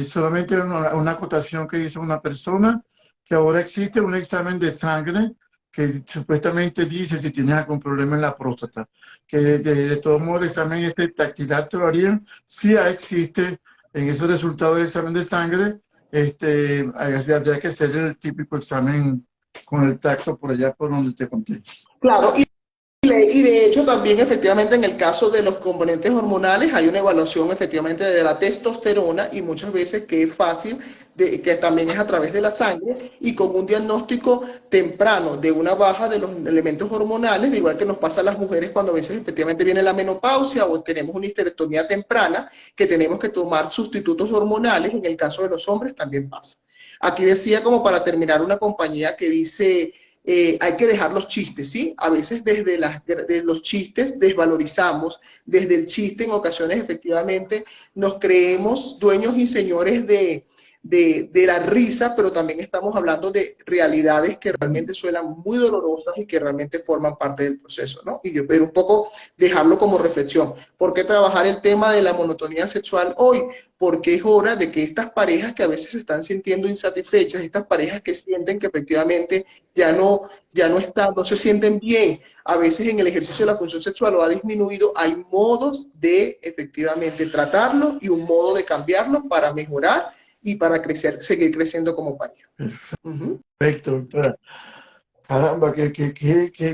Solamente una acotación que hizo una persona, que ahora existe un examen de sangre que supuestamente dice si tienes algún problema en la próstata. Que de todo modo el examen dactilar te lo harían. Si existe en ese resultado del examen de sangre, habría que hacer el típico examen con el tacto por allá por donde te conté.
Claro, y de hecho también efectivamente en el caso de los componentes hormonales hay una evaluación efectivamente de la testosterona y muchas veces que es fácil, que también es a través de la sangre y con un diagnóstico temprano de una baja de los elementos hormonales, de igual que nos pasa a las mujeres cuando a veces efectivamente viene la menopausia o tenemos una histerectomía temprana, que tenemos que tomar sustitutos hormonales, en el caso de los hombres también pasa. Aquí decía como para terminar una compañía que dice... hay que dejar los chistes, ¿sí? A veces desde los chistes desvalorizamos, desde el chiste en ocasiones efectivamente nos creemos dueños y señores de la risa, pero también estamos hablando de realidades que realmente suenan muy dolorosas y que realmente forman parte del proceso, ¿no? Y yo quiero un poco dejarlo como reflexión. ¿Por qué trabajar el tema de la monotonía sexual hoy? Porque es hora de que estas parejas que a veces se están sintiendo insatisfechas, estas parejas que sienten que efectivamente no se sienten bien, a veces en el ejercicio de la función sexual o ha disminuido, hay modos de efectivamente tratarlo y un modo de cambiarlo para mejorar y para seguir creciendo como pareja.
Perfecto, doctora. Caramba,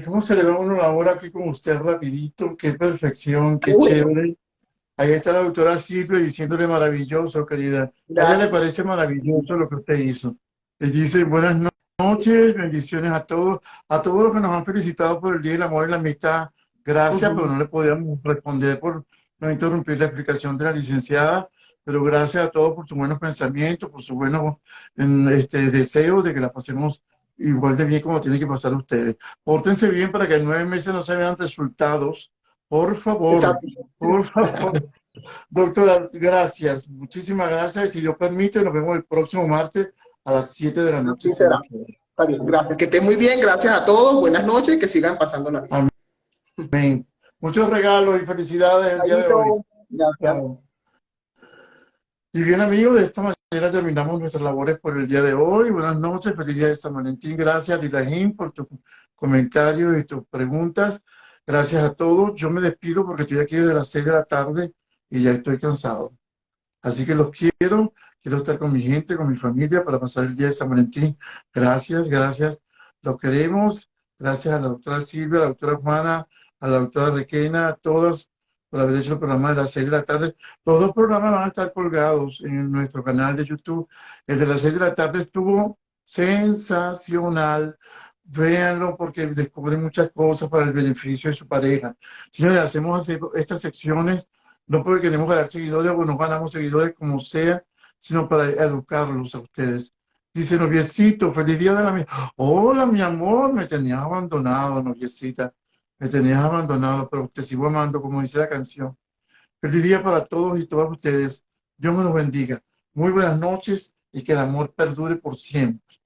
¿cómo se le va a uno la hora aquí con usted rapidito? Qué perfección, qué chévere. Ahí está la doctora Silvia diciéndole maravilloso, querida. A ella le parece maravilloso lo que usted hizo. Les dice buenas noches, bendiciones a todos los que nos han felicitado por el Día del Amor y la Amistad. Gracias, pero no le podíamos responder por no interrumpir la explicación de la licenciada. Pero gracias a todos por sus buenos pensamientos, por sus buenos deseos de que la pasemos igual de bien como tienen que pasar ustedes. Pórtense bien para que en 9 meses no se vean resultados. Por favor,
Exacto.
por favor. Doctora, gracias, muchísimas gracias. Y si Dios permite, nos vemos el próximo martes a las 7 de la noche,
Así
si
será.
Dios quiere.
Está bien, gracias. Que estén muy bien, gracias a todos, buenas noches y que sigan pasándola bien.
Amén. Muchos regalos y felicidades el día de hoy.
Chaito. Gracias.
Chao. Y bien, amigos, de esta manera terminamos nuestras labores por el día de hoy. Buenas noches, feliz día de San Valentín. Gracias, Dilahín, por tus comentarios y tus preguntas. Gracias a todos. Yo me despido porque estoy aquí desde las 6 de la tarde y ya estoy cansado. Así que los quiero estar con mi gente, con mi familia para pasar el día de San Valentín. Gracias, gracias. Los queremos. Gracias a la doctora Silvia, a la doctora Juana, a la doctora Requena, a todos por haber hecho el programa de las 6 de la tarde. Los dos programas van a estar colgados en nuestro canal de YouTube. El de las 6 de la tarde estuvo sensacional. Véanlo porque descubren muchas cosas para el beneficio de su pareja. Señores, hacemos así estas secciones no porque queremos ganar seguidores o nos ganamos seguidores como sea, sino para educarlos a ustedes. Dice, noviecito, feliz día de la amistad. Hola, mi amor, me tenías abandonado, noviecita. Me tenías abandonado, pero te sigo amando, como dice la canción. Feliz día para todos y todas ustedes. Dios me los bendiga. Muy buenas noches y que el amor perdure por siempre.